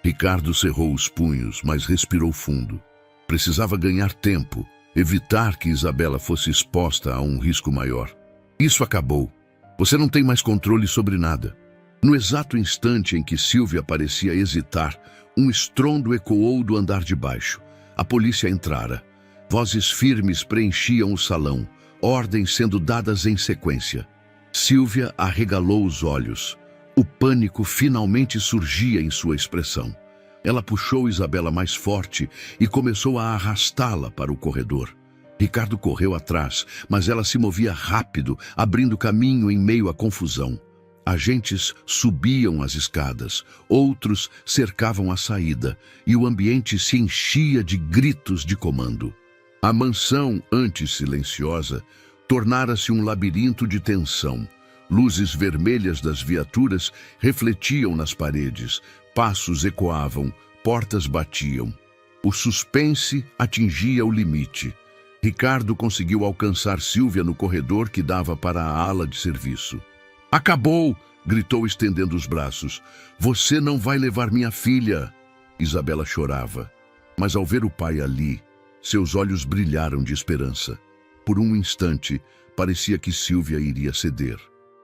Ricardo cerrou os punhos, mas respirou fundo. Precisava ganhar tempo, evitar que Isabela fosse exposta a um risco maior. Isso acabou. Você não tem mais controle sobre nada. No exato instante em que Silvia parecia hesitar, um estrondo ecoou do andar de baixo. A polícia entrara. Vozes firmes preenchiam o salão, ordens sendo dadas em sequência. Silvia arregalou os olhos. O pânico finalmente surgia em sua expressão. Ela puxou Isabela mais forte e começou a arrastá-la para o corredor. Ricardo correu atrás, mas ela se movia rápido, abrindo caminho em meio à confusão. Agentes subiam as escadas, outros cercavam a saída, e o ambiente se enchia de gritos de comando. A mansão, antes silenciosa, tornara-se um labirinto de tensão. Luzes vermelhas das viaturas refletiam nas paredes, passos ecoavam, portas batiam. O suspense atingia o limite. Ricardo conseguiu alcançar Silvia no corredor que dava para a ala de serviço. Acabou! Gritou estendendo os braços. Você não vai levar minha filha! Isabela chorava, mas ao ver o pai ali, seus olhos brilharam de esperança. Por um instante, parecia que Silvia iria ceder.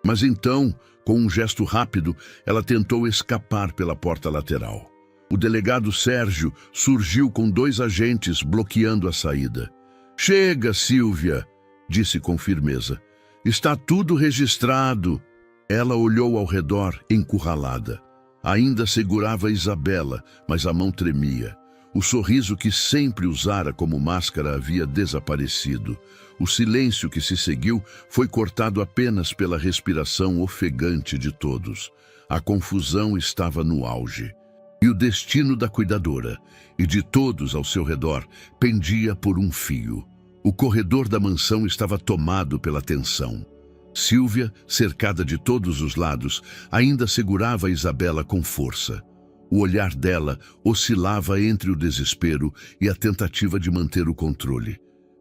Mas então, com um gesto rápido, ela tentou escapar pela porta lateral. O delegado Sérgio surgiu com 2 agentes bloqueando a saída. Chega, Silvia, disse com firmeza. Está tudo registrado. Ela olhou ao redor, encurralada. Ainda segurava Isabela, mas a mão tremia. O sorriso que sempre usara como máscara havia desaparecido. O silêncio que se seguiu foi cortado apenas pela respiração ofegante de todos. A confusão estava no auge. E o destino da cuidadora e de todos ao seu redor pendia por um fio. O corredor da mansão estava tomado pela tensão. Silvia, cercada de todos os lados, ainda segurava Isabela com força. O olhar dela oscilava entre o desespero e a tentativa de manter o controle.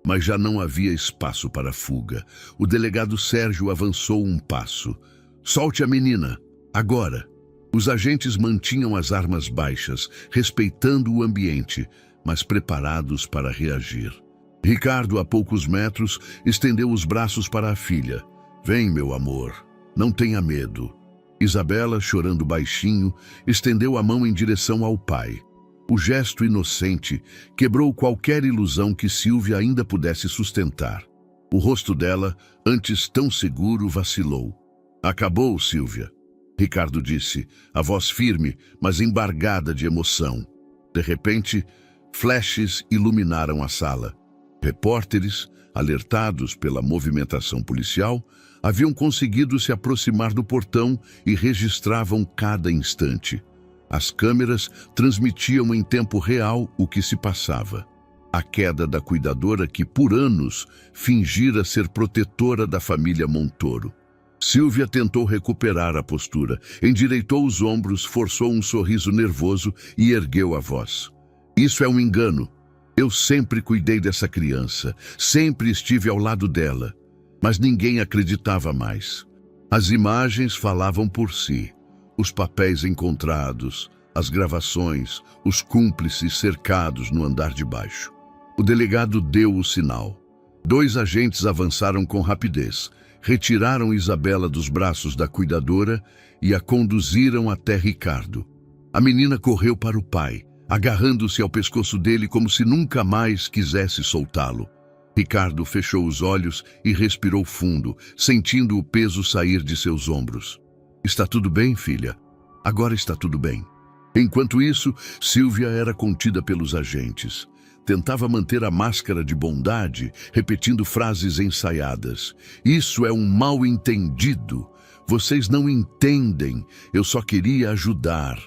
Mas já não havia espaço para fuga. O delegado Sérgio avançou um passo. Solte a menina, agora! Os agentes mantinham as armas baixas, respeitando o ambiente, mas preparados para reagir. Ricardo, a poucos metros, estendeu os braços para a filha. Vem, meu amor, não tenha medo. Isabela, chorando baixinho, estendeu a mão em direção ao pai. O gesto inocente quebrou qualquer ilusão que Silvia ainda pudesse sustentar. O rosto dela, antes tão seguro, vacilou. Acabou, Silvia. Ricardo disse, a voz firme, mas embargada de emoção. De repente, flashes iluminaram a sala. Repórteres, alertados pela movimentação policial, haviam conseguido se aproximar do portão e registravam cada instante. As câmeras transmitiam em tempo real o que se passava. A queda da cuidadora que, por anos, fingira ser protetora da família Montoro. Silvia tentou recuperar a postura, endireitou os ombros, forçou um sorriso nervoso e ergueu a voz. Isso é um engano. Eu sempre cuidei dessa criança, sempre estive ao lado dela, mas ninguém acreditava mais. As imagens falavam por si, os papéis encontrados, as gravações, os cúmplices cercados no andar de baixo. O delegado deu o sinal. 2 agentes avançaram com rapidez, retiraram Isabela dos braços da cuidadora e a conduziram até Ricardo. A menina correu para o pai, agarrando-se ao pescoço dele como se nunca mais quisesse soltá-lo. Ricardo fechou os olhos e respirou fundo, sentindo o peso sair de seus ombros. Está tudo bem, filha? Agora está tudo bem. Enquanto isso, Sílvia era contida pelos agentes. Tentava manter a máscara de bondade, repetindo frases ensaiadas. Isso é um mal-entendido. Vocês não entendem. Eu só queria ajudar.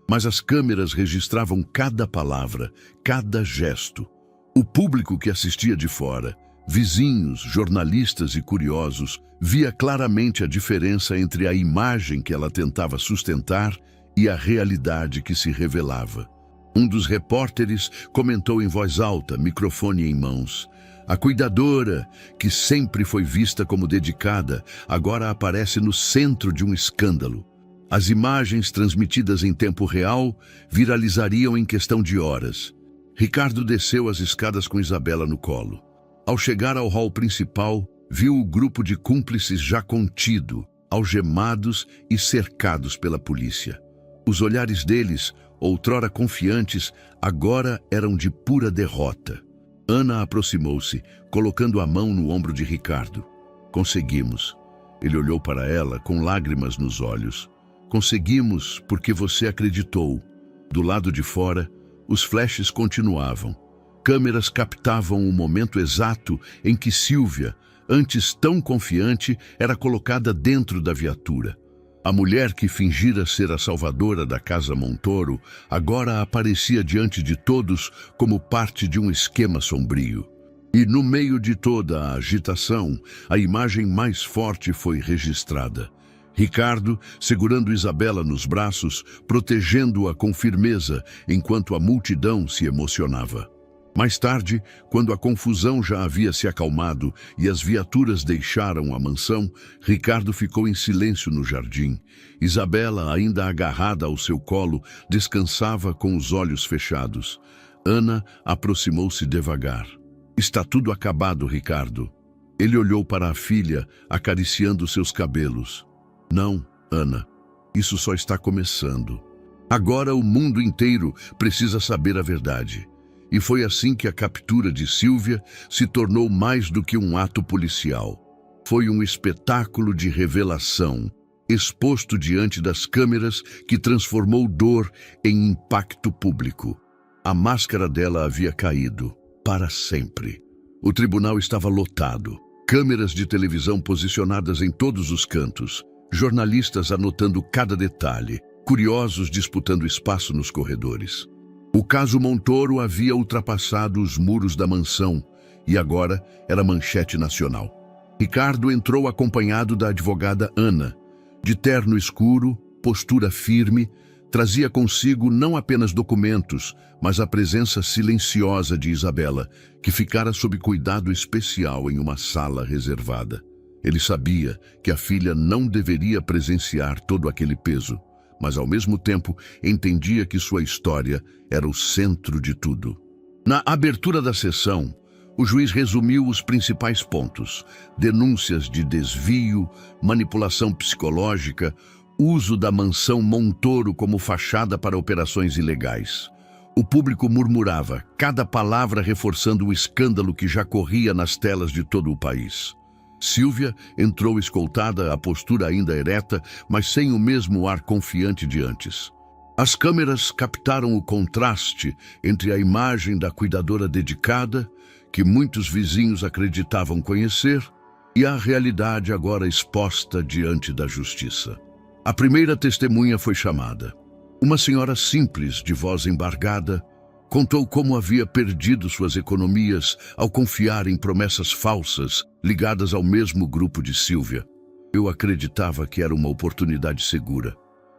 Mas as câmeras registravam cada palavra, cada gesto. O público que assistia de fora, vizinhos, jornalistas e curiosos, via claramente a diferença entre a imagem que ela tentava sustentar e a realidade que se revelava. Um dos repórteres comentou em voz alta, microfone em mãos. A cuidadora, que sempre foi vista como dedicada, agora aparece no centro de um escândalo. As imagens transmitidas em tempo real viralizariam em questão de horas. Ricardo desceu as escadas com Isabela no colo. Ao chegar ao hall principal, viu o grupo de cúmplices já contido, algemados e cercados pela polícia. Os olhares deles, outrora confiantes, agora eram de pura derrota. Ana aproximou-se, colocando a mão no ombro de Ricardo. Conseguimos. Ele olhou para ela com lágrimas nos olhos. Conseguimos porque você acreditou. Do lado de fora, os flashes continuavam. Câmeras captavam o momento exato em que Sílvia, antes tão confiante, era colocada dentro da viatura. A mulher que fingira ser a salvadora da Casa Montoro agora aparecia diante de todos como parte de um esquema sombrio. E no meio de toda a agitação, a imagem mais forte foi registrada. Ricardo, segurando Isabela nos braços, protegendo-a com firmeza, enquanto a multidão se emocionava. Mais tarde, quando a confusão já havia se acalmado e as viaturas deixaram a mansão, Ricardo ficou em silêncio no jardim. Isabela, ainda agarrada ao seu colo, descansava com os olhos fechados. Ana aproximou-se devagar. Está tudo acabado, Ricardo. Ele olhou para a filha, acariciando seus cabelos. Não, Ana, isso só está começando. Agora o mundo inteiro precisa saber a verdade. E foi assim que a captura de Sílvia se tornou mais do que um ato policial. Foi um espetáculo de revelação, exposto diante das câmeras, que transformou dor em impacto público. A máscara dela havia caído, para sempre. O tribunal estava lotado, câmeras de televisão posicionadas em todos os cantos, jornalistas anotando cada detalhe, curiosos disputando espaço nos corredores. O caso Montoro havia ultrapassado os muros da mansão e agora era manchete nacional. Ricardo entrou acompanhado da advogada Ana. De terno escuro, postura firme, trazia consigo não apenas documentos, mas a presença silenciosa de Isabela, que ficara sob cuidado especial em uma sala reservada. Ele sabia que a filha não deveria presenciar todo aquele peso, mas ao mesmo tempo entendia que sua história era o centro de tudo. Na abertura da sessão, o juiz resumiu os principais pontos: denúncias de desvio, manipulação psicológica, uso da mansão Montoro como fachada para operações ilegais. O público murmurava, cada palavra reforçando o escândalo que já corria nas telas de todo o país. Sílvia entrou escoltada, a postura ainda ereta, mas sem o mesmo ar confiante de antes. As câmeras captaram o contraste entre a imagem da cuidadora dedicada, que muitos vizinhos acreditavam conhecer, e a realidade agora exposta diante da justiça. A primeira testemunha foi chamada. Uma senhora simples, de voz embargada, contou como havia perdido suas economias ao confiar em promessas falsas ligadas ao mesmo grupo de Sílvia. Eu acreditava que era uma oportunidade segura,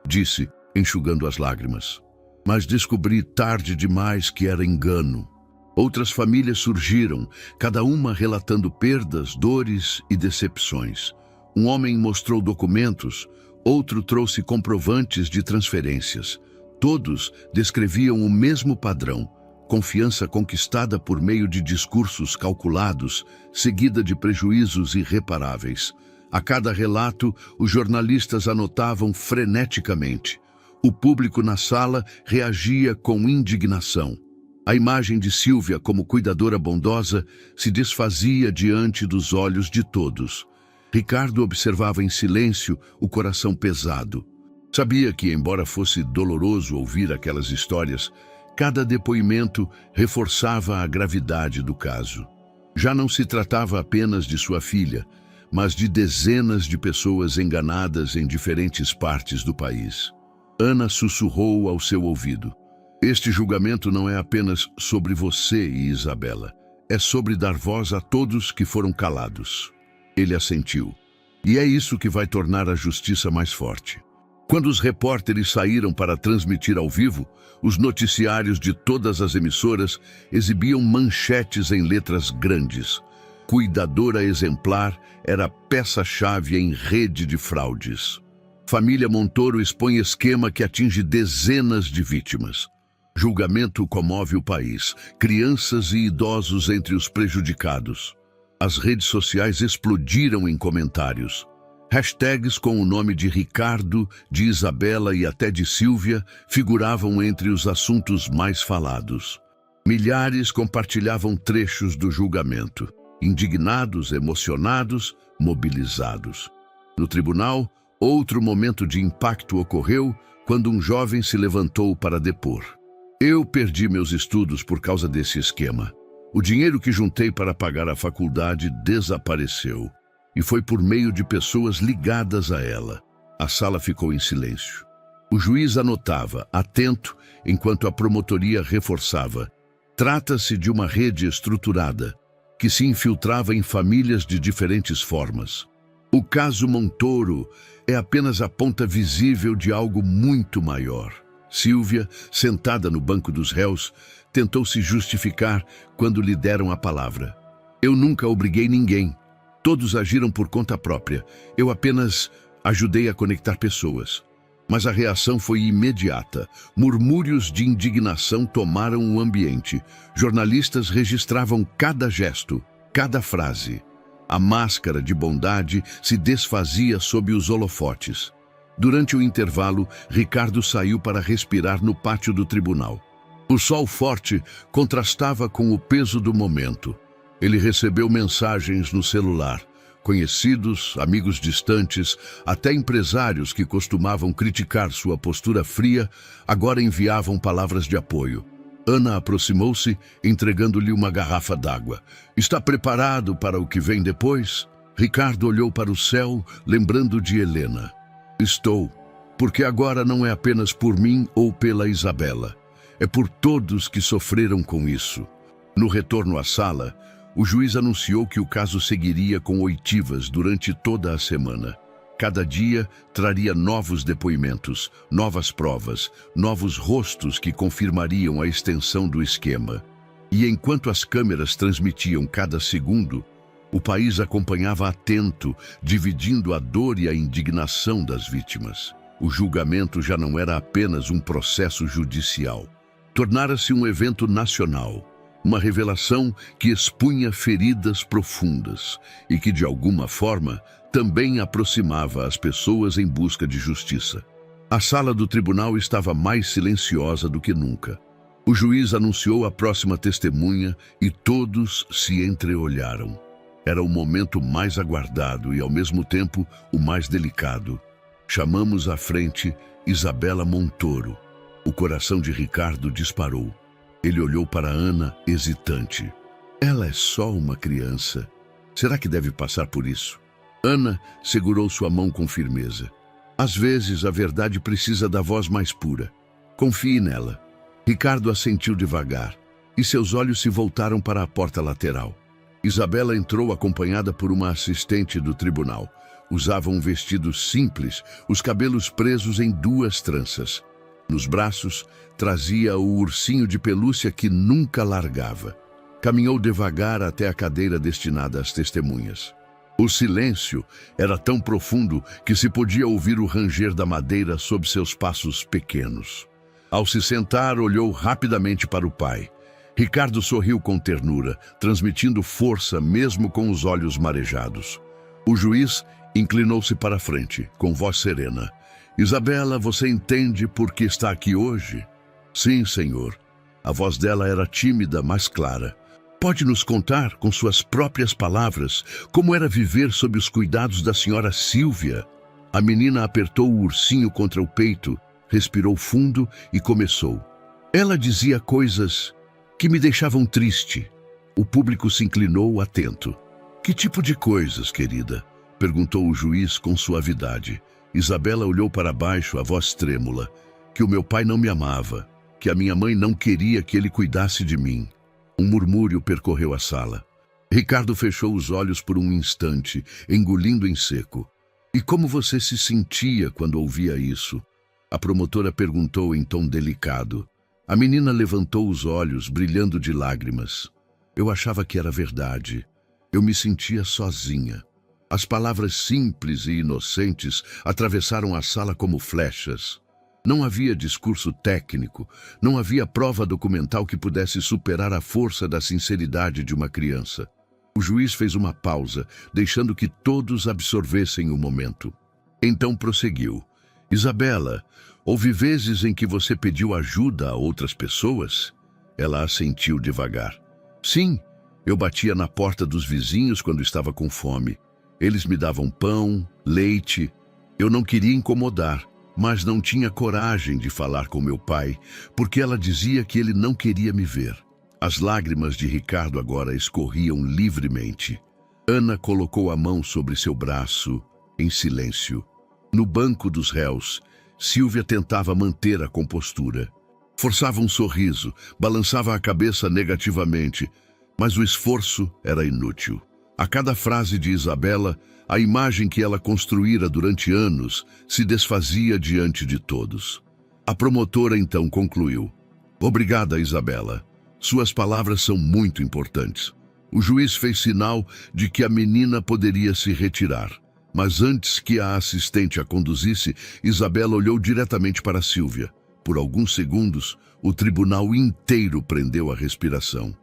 disse, enxugando as lágrimas. Mas descobri tarde demais que era engano. Outras famílias surgiram, cada uma relatando perdas, dores e decepções. Um homem mostrou documentos, outro trouxe comprovantes de transferências. Todos descreviam o mesmo padrão: confiança conquistada por meio de discursos calculados, seguida de prejuízos irreparáveis. A cada relato, os jornalistas anotavam freneticamente. O público na sala reagia com indignação. A imagem de Sílvia como cuidadora bondosa se desfazia diante dos olhos de todos. Ricardo observava em silêncio, o coração pesado. Sabia que, embora fosse doloroso ouvir aquelas histórias, cada depoimento reforçava a gravidade do caso. Já não se tratava apenas de sua filha, mas de dezenas de pessoas enganadas em diferentes partes do país. Ana sussurrou ao seu ouvido: "Este julgamento não é apenas sobre você e Isabela. É sobre dar voz a todos que foram calados." Ele assentiu. "E é isso que vai tornar a justiça mais forte." Quando os repórteres saíram para transmitir ao vivo, os noticiários de todas as emissoras exibiam manchetes em letras grandes. Cuidadora exemplar era peça-chave em rede de fraudes. Família Montoro expõe esquema que atinge dezenas de vítimas. Julgamento comove o país, crianças e idosos entre os prejudicados. As redes sociais explodiram em comentários. Hashtags com o nome de Ricardo, de Isabela e até de Sílvia figuravam entre os assuntos mais falados. Milhares compartilhavam trechos do julgamento, indignados, emocionados, mobilizados. No tribunal, outro momento de impacto ocorreu quando um jovem se levantou para depor. "Eu perdi meus estudos por causa desse esquema. O dinheiro que juntei para pagar a faculdade desapareceu. E foi por meio de pessoas ligadas a ela." A sala ficou em silêncio. O juiz anotava, atento, enquanto a promotoria reforçava: "Trata-se de uma rede estruturada, que se infiltrava em famílias de diferentes formas. O caso Montoro é apenas a ponta visível de algo muito maior." Sílvia, sentada no banco dos réus, tentou se justificar quando lhe deram a palavra. "Eu nunca obriguei ninguém. Todos agiram por conta própria. Eu apenas ajudei a conectar pessoas." Mas a reação foi imediata. Murmúrios de indignação tomaram o ambiente. Jornalistas registravam cada gesto, cada frase. A máscara de bondade se desfazia sob os holofotes. Durante o intervalo, Ricardo saiu para respirar no pátio do tribunal. O sol forte contrastava com o peso do momento. Ele recebeu mensagens no celular. Conhecidos, amigos distantes, até empresários que costumavam criticar sua postura fria, agora enviavam palavras de apoio. Ana aproximou-se, entregando-lhe uma garrafa d'água. "Está preparado para o que vem depois?" Ricardo olhou para o céu, lembrando de Helena. "Estou, porque agora não é apenas por mim ou pela Isabela. É por todos que sofreram com isso." No retorno à sala, o juiz anunciou que o caso seguiria com oitivas durante toda a semana. Cada dia traria novos depoimentos, novas provas, novos rostos que confirmariam a extensão do esquema. E enquanto as câmeras transmitiam cada segundo, o país acompanhava atento, dividindo a dor e a indignação das vítimas. O julgamento já não era apenas um processo judicial. Tornara-se um evento nacional. Uma revelação que expunha feridas profundas e que, de alguma forma, também aproximava as pessoas em busca de justiça. A sala do tribunal estava mais silenciosa do que nunca. O juiz anunciou a próxima testemunha e todos se entreolharam. Era o momento mais aguardado e, ao mesmo tempo, o mais delicado. Chamamos à frente Isabela Montoro. O coração de Ricardo disparou. Ele olhou para Ana, hesitante. Ela é só uma criança. Será que deve passar por isso? Ana segurou sua mão com firmeza. Às vezes, a verdade precisa da voz mais pura. Confie nela. Ricardo assentiu devagar, e seus olhos se voltaram para a porta lateral. Isabela entrou acompanhada por uma assistente do tribunal. Usava um vestido simples, os cabelos presos em 2 tranças. Nos braços, trazia o ursinho de pelúcia que nunca largava. Caminhou devagar até a cadeira destinada às testemunhas. O silêncio era tão profundo que se podia ouvir o ranger da madeira sob seus passos pequenos. Ao se sentar, olhou rapidamente para o pai. Ricardo sorriu com ternura, transmitindo força mesmo com os olhos marejados. O juiz inclinou-se para a frente, com voz serena. Isabela, você entende por que está aqui hoje? Sim, senhor. A voz dela era tímida, mas clara. Pode nos contar, com suas próprias palavras, como era viver sob os cuidados da senhora Sílvia? A menina apertou o ursinho contra o peito, respirou fundo e começou. Ela dizia coisas que me deixavam triste. O público se inclinou atento. Que tipo de coisas, querida? Perguntou o juiz com suavidade. Isabela olhou para baixo, a voz trêmula. Que o meu pai não me amava, que a minha mãe não queria que ele cuidasse de mim. Um murmúrio percorreu a sala. Ricardo fechou os olhos por um instante, engolindo em seco. E como você se sentia quando ouvia isso? A promotora perguntou em tom delicado. A menina levantou os olhos, brilhando de lágrimas. Eu achava que era verdade. Eu me sentia sozinha. As palavras simples e inocentes atravessaram a sala como flechas. Não havia discurso técnico, não havia prova documental que pudesse superar a força da sinceridade de uma criança. O juiz fez uma pausa, deixando que todos absorvessem o momento. Então prosseguiu. Isabela, houve vezes em que você pediu ajuda a outras pessoas? Ela assentiu devagar. Sim, eu batia na porta dos vizinhos quando estava com fome. Eles me davam pão, leite. Eu não queria incomodar, mas não tinha coragem de falar com meu pai, porque ela dizia que ele não queria me ver. As lágrimas de Ricardo agora escorriam livremente. Ana colocou a mão sobre seu braço, em silêncio. No banco dos réus, Sílvia tentava manter a compostura. Forçava um sorriso, balançava a cabeça negativamente, mas o esforço era inútil. A cada frase de Isabela, a imagem que ela construíra durante anos se desfazia diante de todos. A promotora então concluiu. Obrigada, Isabela. Suas palavras são muito importantes. O juiz fez sinal de que a menina poderia se retirar. Mas antes que a assistente a conduzisse, Isabela olhou diretamente para Sílvia. Por alguns segundos, o tribunal inteiro prendeu a respiração.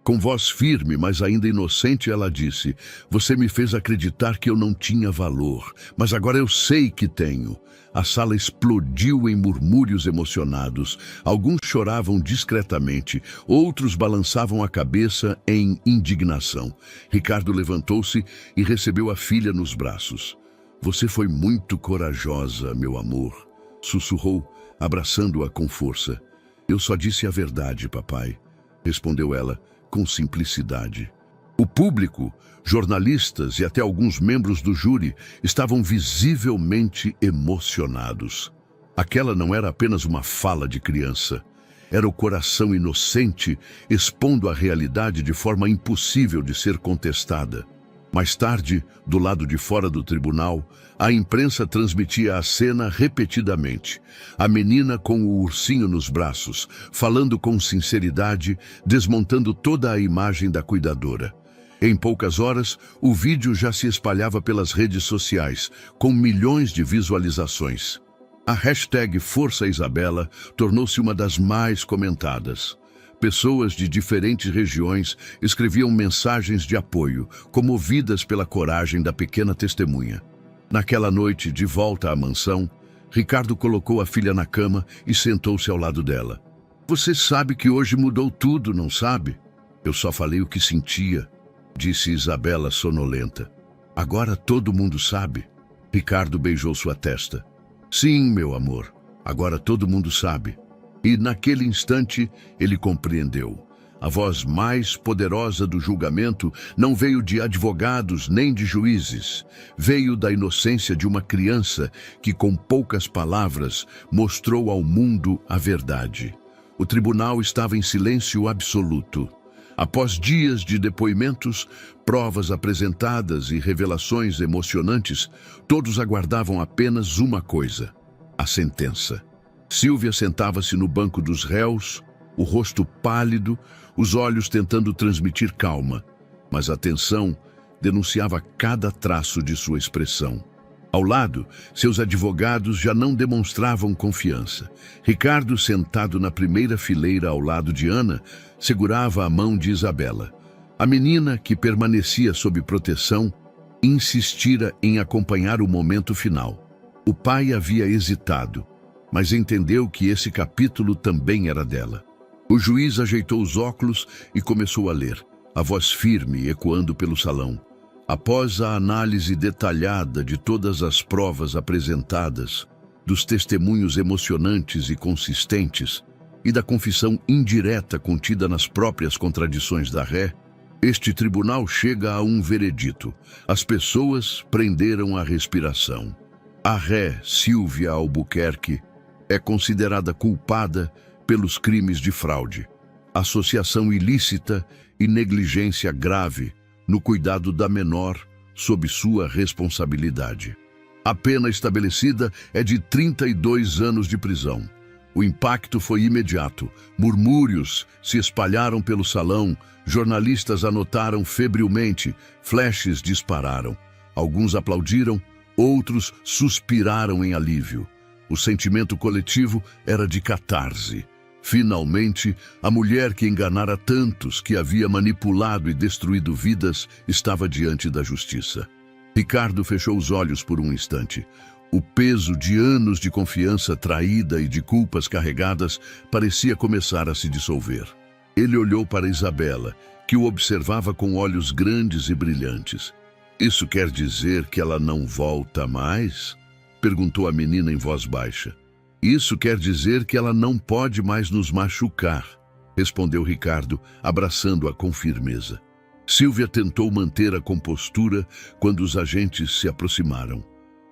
Com voz firme, mas ainda inocente, ela disse, você me fez acreditar que eu não tinha valor, mas agora eu sei que tenho. A sala explodiu em murmúrios emocionados. Alguns choravam discretamente, outros balançavam a cabeça em indignação. Ricardo levantou-se e recebeu a filha nos braços. Você foi muito corajosa, meu amor, sussurrou, abraçando-a com força. Eu só disse a verdade, papai, respondeu ela, com simplicidade. O público, jornalistas e até alguns membros do júri estavam visivelmente emocionados. Aquela não era apenas uma fala de criança. Era o coração inocente expondo a realidade de forma impossível de ser contestada. Mais tarde, do lado de fora do tribunal, a imprensa transmitia a cena repetidamente. A menina com o ursinho nos braços, falando com sinceridade, desmontando toda a imagem da cuidadora. Em poucas horas, o vídeo já se espalhava pelas redes sociais, com milhões de visualizações. A hashtag Força Isabela tornou-se uma das mais comentadas. Pessoas de diferentes regiões escreviam mensagens de apoio, comovidas pela coragem da pequena testemunha. Naquela noite, de volta à mansão, Ricardo colocou a filha na cama e sentou-se ao lado dela. Você sabe que hoje mudou tudo, não sabe? Eu só falei o que sentia, disse Isabela sonolenta. Agora todo mundo sabe. Ricardo beijou sua testa. Sim, meu amor, agora todo mundo sabe. E naquele instante ele compreendeu. A voz mais poderosa do julgamento não veio de advogados nem de juízes. Veio da inocência de uma criança que, com poucas palavras, mostrou ao mundo a verdade. O tribunal estava em silêncio absoluto. Após dias de depoimentos, provas apresentadas e revelações emocionantes, todos aguardavam apenas uma coisa: a sentença. Sílvia sentava-se no banco dos réus, o rosto pálido, os olhos tentando transmitir calma, mas a tensão denunciava cada traço de sua expressão. Ao lado, seus advogados já não demonstravam confiança. Ricardo, sentado na primeira fileira ao lado de Ana, segurava a mão de Isabela. A menina, que permanecia sob proteção, insistira em acompanhar o momento final. O pai havia hesitado, mas entendeu que esse capítulo também era dela. O juiz ajeitou os óculos e começou a ler, a voz firme ecoando pelo salão. Após a análise detalhada de todas as provas apresentadas, dos testemunhos emocionantes e consistentes e da confissão indireta contida nas próprias contradições da ré, este tribunal chega a um veredito. As pessoas prenderam a respiração. A ré Silvia Albuquerque é considerada culpada pelos crimes de fraude, associação ilícita e negligência grave no cuidado da menor sob sua responsabilidade. A pena estabelecida é de 32 anos de prisão. O impacto foi imediato. Murmúrios se espalharam pelo salão, jornalistas anotaram febrilmente, flashes dispararam. Alguns aplaudiram, outros suspiraram em alívio. O sentimento coletivo era de catarse. Finalmente, a mulher que enganara tantos, que havia manipulado e destruído vidas, estava diante da justiça. Ricardo fechou os olhos por um instante. O peso de anos de confiança traída e de culpas carregadas parecia começar a se dissolver. Ele olhou para Isabela, que o observava com olhos grandes e brilhantes. "Isso quer dizer que ela não volta mais?" perguntou a menina em voz baixa. "Isso quer dizer que ela não pode mais nos machucar", respondeu Ricardo, abraçando-a com firmeza. Silvia tentou manter a compostura quando os agentes se aproximaram.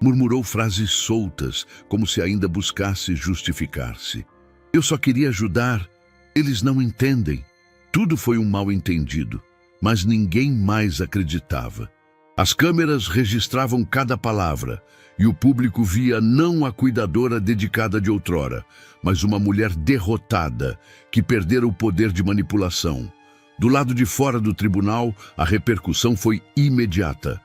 Murmurou frases soltas, como se ainda buscasse justificar-se. "Eu só queria ajudar. Eles não entendem." Tudo foi um mal-entendido, mas ninguém mais acreditava. As câmeras registravam cada palavra, e o público via não a cuidadora dedicada de outrora, mas uma mulher derrotada, que perdera o poder de manipulação. Do lado de fora do tribunal, a repercussão foi imediata.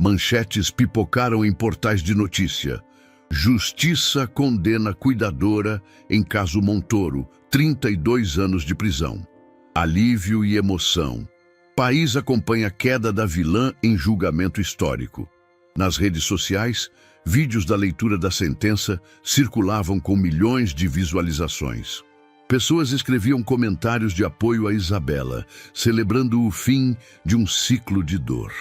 Manchetes pipocaram em portais de notícia. "Justiça condena cuidadora em caso Montoro, 32 anos de prisão." Alívio e emoção. País acompanha queda da vilã em julgamento histórico. Nas redes sociais, vídeos da leitura da sentença circulavam com milhões de visualizações. Pessoas escreviam comentários de apoio a Isabela, celebrando o fim de um ciclo de dor.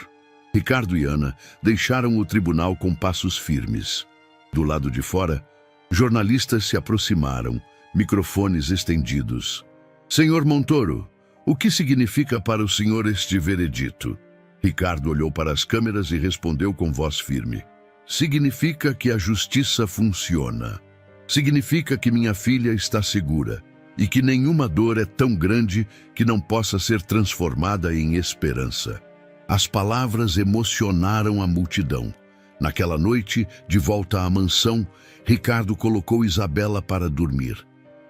Ricardo e Ana deixaram o tribunal com passos firmes. Do lado de fora, jornalistas se aproximaram, microfones estendidos. "Senhor Montoro, o que significa para o senhor este veredito?" Ricardo olhou para as câmeras e respondeu com voz firme. "Significa que a justiça funciona. Significa que minha filha está segura e que nenhuma dor é tão grande que não possa ser transformada em esperança." As palavras emocionaram a multidão. Naquela noite, de volta à mansão, Ricardo colocou Isabela para dormir.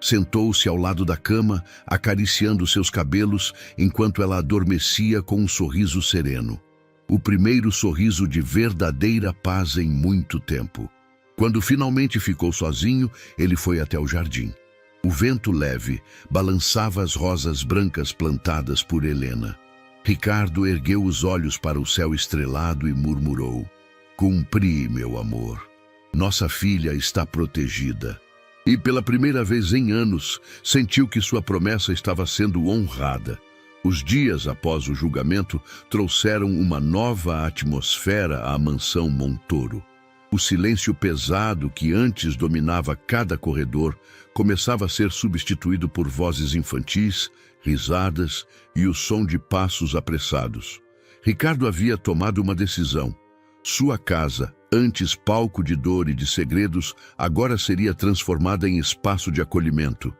Sentou-se ao lado da cama, acariciando seus cabelos, enquanto ela adormecia com um sorriso sereno. O primeiro sorriso de verdadeira paz em muito tempo. Quando finalmente ficou sozinho, ele foi até o jardim. O vento leve balançava as rosas brancas plantadas por Helena. Ricardo ergueu os olhos para o céu estrelado e murmurou: "Cumpri, meu amor. Nossa filha está protegida." E pela primeira vez em anos, sentiu que sua promessa estava sendo honrada. Os dias após o julgamento trouxeram uma nova atmosfera à mansão Montoro. O silêncio pesado que antes dominava cada corredor começava a ser substituído por vozes infantis, risadas e o som de passos apressados. Ricardo havia tomado uma decisão. Sua casa, antes palco de dor e de segredos, agora seria transformada em espaço de acolhimento.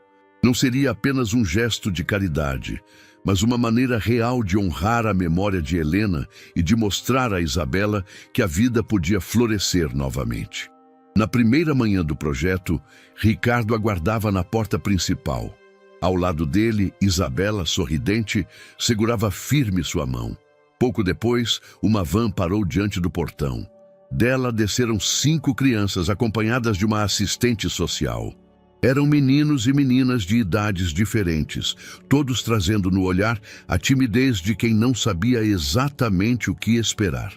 Não seria apenas um gesto de caridade, mas uma maneira real de honrar a memória de Helena e de mostrar a Isabela que a vida podia florescer novamente. Na primeira manhã do projeto, Ricardo aguardava na porta principal. Ao lado dele, Isabela, sorridente, segurava firme sua mão. Pouco depois, uma van parou diante do portão. Dela desceram 5 crianças acompanhadas de uma assistente social. Eram meninos e meninas de idades diferentes, todos trazendo no olhar a timidez de quem não sabia exatamente o que esperar.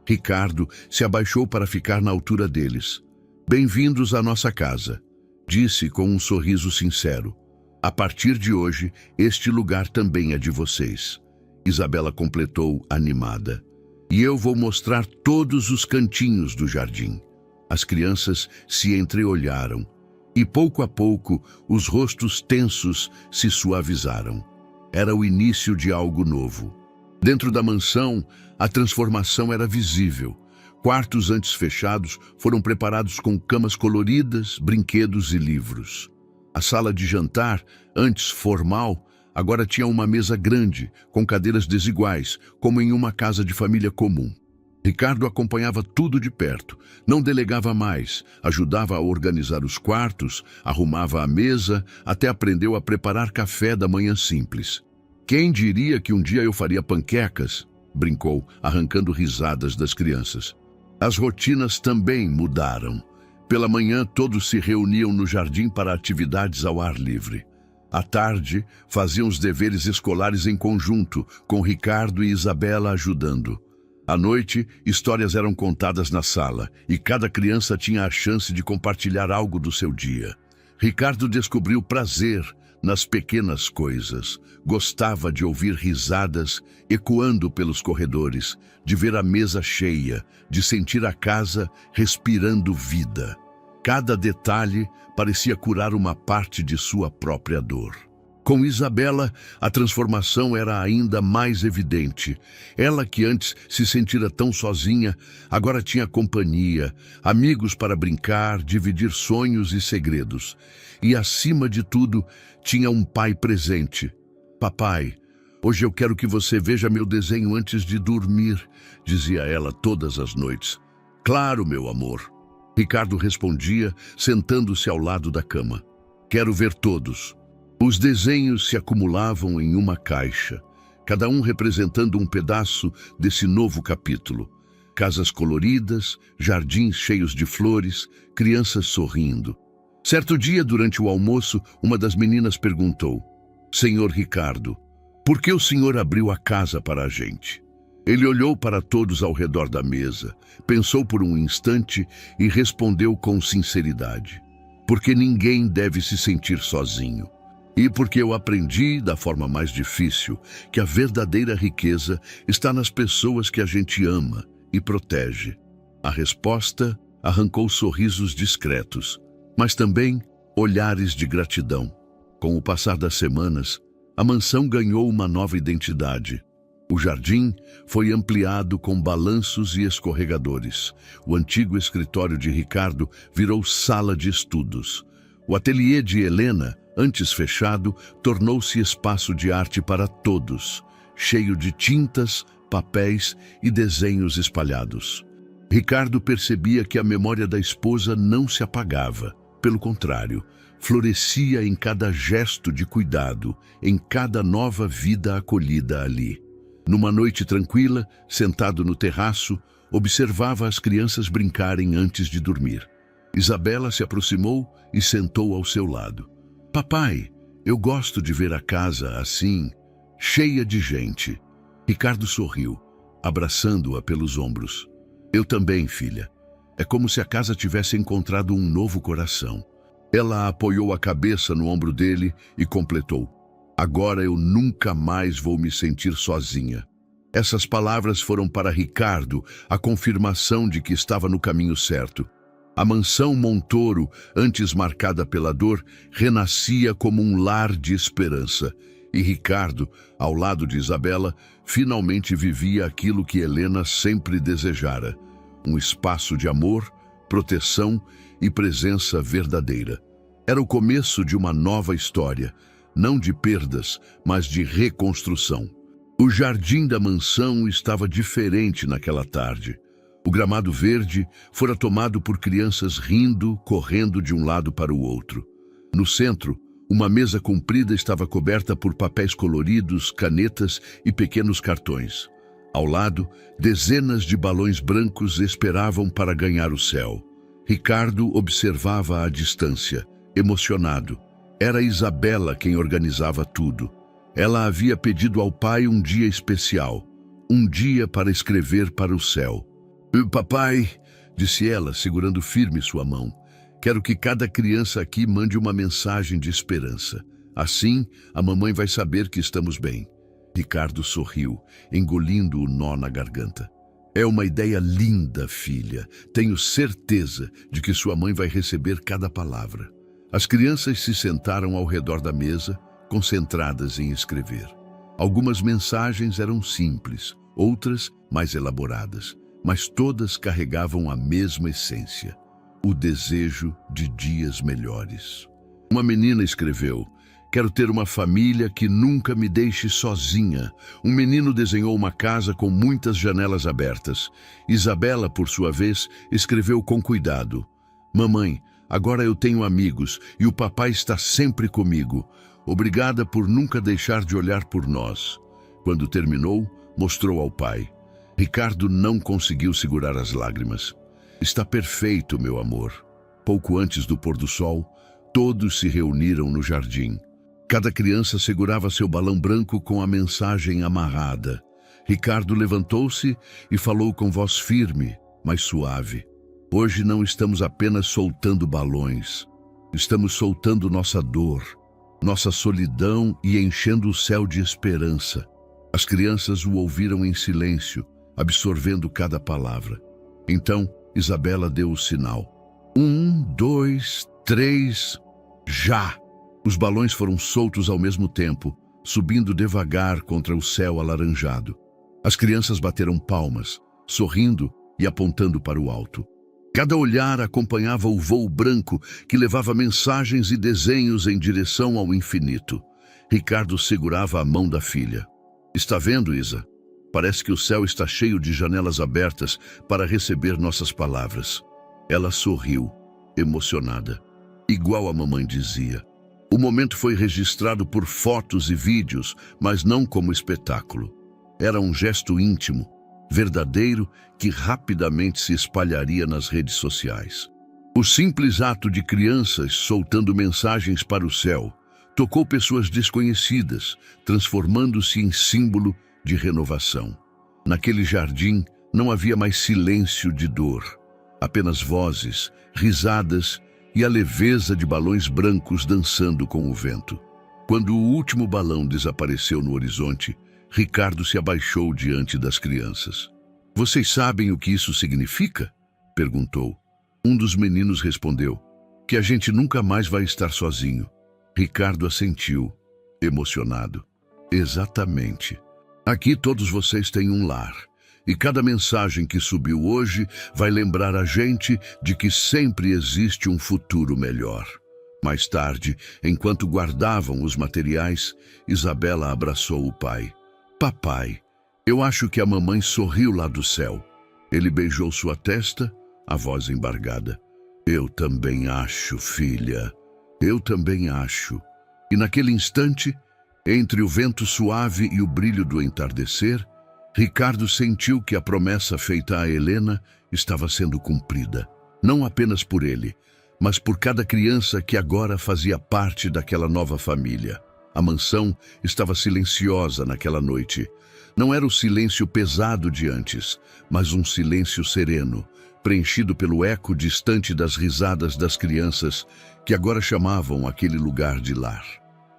Ricardo se abaixou para ficar na altura deles. "Bem-vindos à nossa casa", disse com um sorriso sincero. A partir de hoje, este lugar também é de vocês. Isabela completou animada. E eu vou mostrar todos os cantinhos do jardim. As crianças se entreolharam e pouco a pouco os rostos tensos se suavizaram. Era o início de algo novo. Dentro da mansão, a transformação era visível. Quartos antes fechados foram preparados com camas coloridas, brinquedos e livros. A sala de jantar, antes formal, agora tinha uma mesa grande, com cadeiras desiguais, como em uma casa de família comum. Ricardo acompanhava tudo de perto, não delegava mais, ajudava a organizar os quartos, arrumava a mesa, até aprendeu a preparar café da manhã simples. Quem diria que um dia eu faria panquecas? Brincou, arrancando risadas das crianças. As rotinas também mudaram. Pela manhã, todos se reuniam no jardim para atividades ao ar livre. À tarde, faziam os deveres escolares em conjunto, com Ricardo e Isabela ajudando. À noite, histórias eram contadas na sala, e cada criança tinha a chance de compartilhar algo do seu dia. Ricardo descobriu prazer nas pequenas coisas. Gostava de ouvir risadas ecoando pelos corredores, de ver a mesa cheia, de sentir a casa respirando vida. Cada detalhe parecia curar uma parte de sua própria dor. Com Isabela, a transformação era ainda mais evidente. Ela, que antes se sentira tão sozinha, agora tinha companhia, amigos para brincar, dividir sonhos e segredos. E, acima de tudo, tinha um pai presente. Papai, hoje eu quero que você veja meu desenho antes de dormir, dizia ela todas as noites. Claro, meu amor. Ricardo respondia, sentando-se ao lado da cama. Quero ver todos. Os desenhos se acumulavam em uma caixa, cada um representando um pedaço desse novo capítulo. Casas coloridas, jardins cheios de flores, crianças sorrindo. Certo dia, durante o almoço, uma das meninas perguntou: Senhor Ricardo, por que o senhor abriu a casa para a gente? Ele olhou para todos ao redor da mesa, pensou por um instante e respondeu com sinceridade: porque ninguém deve se sentir sozinho. E porque eu aprendi, da forma mais difícil, que a verdadeira riqueza está nas pessoas que a gente ama e protege. A resposta arrancou sorrisos discretos, mas também olhares de gratidão. Com o passar das semanas, a mansão ganhou uma nova identidade. O jardim foi ampliado com balanços e escorregadores. O antigo escritório de Ricardo virou sala de estudos. O ateliê de Helena, antes fechado, tornou-se espaço de arte para todos, cheio de tintas, papéis e desenhos espalhados. Ricardo percebia que a memória da esposa não se apagava. Pelo contrário, florescia em cada gesto de cuidado, em cada nova vida acolhida ali. Numa noite tranquila, sentado no terraço, observava as crianças brincarem antes de dormir. Isabela se aproximou e sentou ao seu lado. Papai, eu gosto de ver a casa assim, cheia de gente. Ricardo sorriu, abraçando-a pelos ombros. Eu também, filha. É como se a casa tivesse encontrado um novo coração. Ela apoiou a cabeça no ombro dele e completou: agora eu nunca mais vou me sentir sozinha. Essas palavras foram para Ricardo a confirmação de que estava no caminho certo. A mansão Montoro, antes marcada pela dor, renascia como um lar de esperança. E Ricardo, ao lado de Isabela, finalmente vivia aquilo que Helena sempre desejara: um espaço de amor, proteção e presença verdadeira. Era o começo de uma nova história, não de perdas, mas de reconstrução. O jardim da mansão estava diferente naquela tarde. O gramado verde fora tomado por crianças rindo, correndo de um lado para o outro. No centro, uma mesa comprida estava coberta por papéis coloridos, canetas e pequenos cartões. Ao lado, dezenas de balões brancos esperavam para ganhar o céu. Ricardo observava à distância, emocionado. Era Isabela quem organizava tudo. Ela havia pedido ao pai um dia especial, um dia para escrever para o céu. Papai, disse ela, segurando firme sua mão, quero que cada criança aqui mande uma mensagem de esperança. Assim, a mamãe vai saber que estamos bem. Ricardo sorriu, engolindo o nó na garganta. É uma ideia linda, filha. Tenho certeza de que sua mãe vai receber cada palavra. As crianças se sentaram ao redor da mesa, concentradas em escrever. Algumas mensagens eram simples, outras mais elaboradas, mas todas carregavam a mesma essência: o desejo de dias melhores. Uma menina escreveu: quero ter uma família que nunca me deixe sozinha. Um menino desenhou uma casa com muitas janelas abertas. Isabela, por sua vez, escreveu com cuidado: mamãe, agora eu tenho amigos e o papai está sempre comigo. Obrigada por nunca deixar de olhar por nós. Quando terminou, mostrou ao pai. Ricardo não conseguiu segurar as lágrimas. Está perfeito, meu amor. Pouco antes do pôr do sol, todos se reuniram no jardim. Cada criança segurava seu balão branco com a mensagem amarrada. Ricardo levantou-se e falou com voz firme, mas suave. Hoje não estamos apenas soltando balões. Estamos soltando nossa dor, nossa solidão e enchendo o céu de esperança. As crianças o ouviram em silêncio, absorvendo cada palavra. Então, Isabela deu o sinal. 1, 2, 3, já! Os balões foram soltos ao mesmo tempo, subindo devagar contra o céu alaranjado. As crianças bateram palmas, sorrindo e apontando para o alto. Cada olhar acompanhava o voo branco que levava mensagens e desenhos em direção ao infinito. Ricardo segurava a mão da filha. Está vendo, Isa? Parece que o céu está cheio de janelas abertas para receber nossas palavras. Ela sorriu, emocionada, igual a mamãe dizia. O momento foi registrado por fotos e vídeos, mas não como espetáculo. Era um gesto íntimo, verdadeiro, que rapidamente se espalharia nas redes sociais. O simples ato de crianças soltando mensagens para o céu tocou pessoas desconhecidas, transformando-se em símbolo de renovação. Naquele jardim não havia mais silêncio de dor, apenas vozes, risadas e a leveza de balões brancos dançando com o vento. Quando o último balão desapareceu no horizonte, Ricardo se abaixou diante das crianças. Vocês sabem o que isso significa? Perguntou. Um dos meninos respondeu: que a gente nunca mais vai estar sozinho. Ricardo assentiu, emocionado. Exatamente. Aqui todos vocês têm um lar, e cada mensagem que subiu hoje vai lembrar a gente de que sempre existe um futuro melhor. Mais tarde, enquanto guardavam os materiais, Isabela abraçou o pai. Papai, eu acho que a mamãe sorriu lá do céu. Ele beijou sua testa, a voz embargada. Eu também acho, filha. Eu também acho. E naquele instante, entre o vento suave e o brilho do entardecer, Ricardo sentiu que a promessa feita a Helena estava sendo cumprida. Não apenas por ele, mas por cada criança que agora fazia parte daquela nova família. A mansão estava silenciosa naquela noite. Não era o silêncio pesado de antes, mas um silêncio sereno, preenchido pelo eco distante das risadas das crianças que agora chamavam aquele lugar de lar.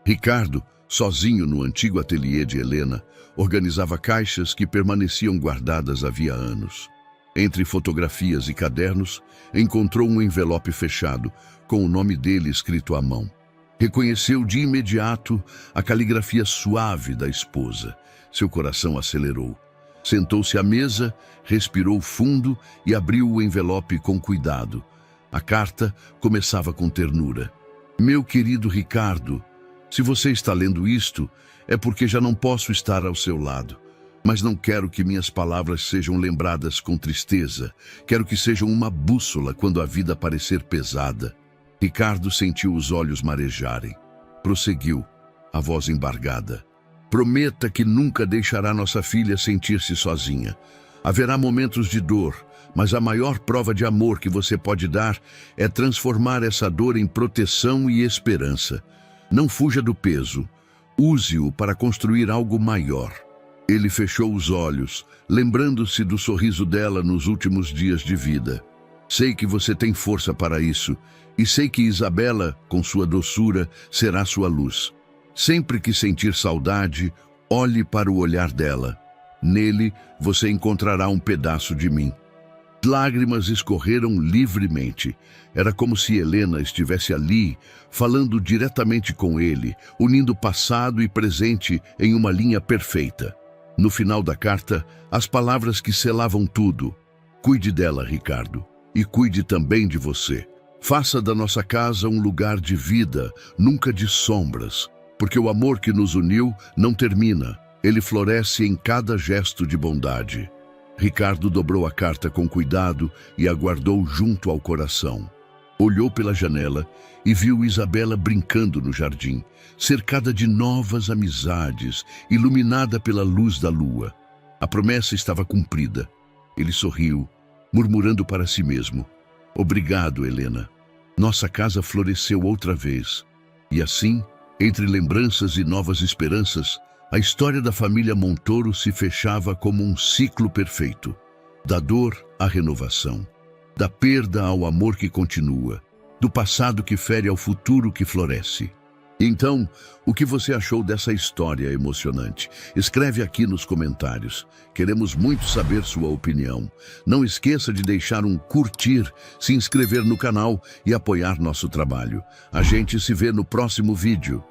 Ricardo, sozinho no antigo ateliê de Helena, organizava caixas que permaneciam guardadas havia anos. Entre fotografias e cadernos, encontrou um envelope fechado, com o nome dele escrito à mão. Reconheceu de imediato a caligrafia suave da esposa. Seu coração acelerou. Sentou-se à mesa, respirou fundo e abriu o envelope com cuidado. A carta começava com ternura. Meu querido Ricardo, se você está lendo isto, é porque já não posso estar ao seu lado. Mas não quero que minhas palavras sejam lembradas com tristeza. Quero que sejam uma bússola quando a vida parecer pesada. Ricardo sentiu os olhos marejarem. Prosseguiu, a voz embargada. Prometa que nunca deixará nossa filha sentir-se sozinha. Haverá momentos de dor, mas a maior prova de amor que você pode dar é transformar essa dor em proteção e esperança. Não fuja do peso. Use-o para construir algo maior. Ele fechou os olhos, lembrando-se do sorriso dela nos últimos dias de vida. Sei que você tem força para isso, e sei que Isabela, com sua doçura, será sua luz. Sempre que sentir saudade, olhe para o olhar dela. Nele, você encontrará um pedaço de mim. Lágrimas escorreram livremente. Era como se Helena estivesse ali, falando diretamente com ele, unindo passado e presente em uma linha perfeita. No final da carta, as palavras que selavam tudo. Cuide dela, Ricardo, e cuide também de você. Faça da nossa casa um lugar de vida, nunca de sombras, porque o amor que nos uniu não termina. Ele floresce em cada gesto de bondade. Ricardo dobrou a carta com cuidado e a guardou junto ao coração. Olhou pela janela e viu Isabela brincando no jardim, cercada de novas amizades, iluminada pela luz da lua. A promessa estava cumprida. Ele sorriu, murmurando para si mesmo: "Obrigado, Helena. Nossa casa floresceu outra vez." E assim, entre lembranças e novas esperanças, a história da família Montoro se fechava como um ciclo perfeito. Da dor à renovação, da perda ao amor que continua, do passado que fere ao futuro que floresce. Então, o que você achou dessa história emocionante? Escreve aqui nos comentários. Queremos muito saber sua opinião. Não esqueça de deixar um curtir, se inscrever no canal e apoiar nosso trabalho. A gente se vê no próximo vídeo.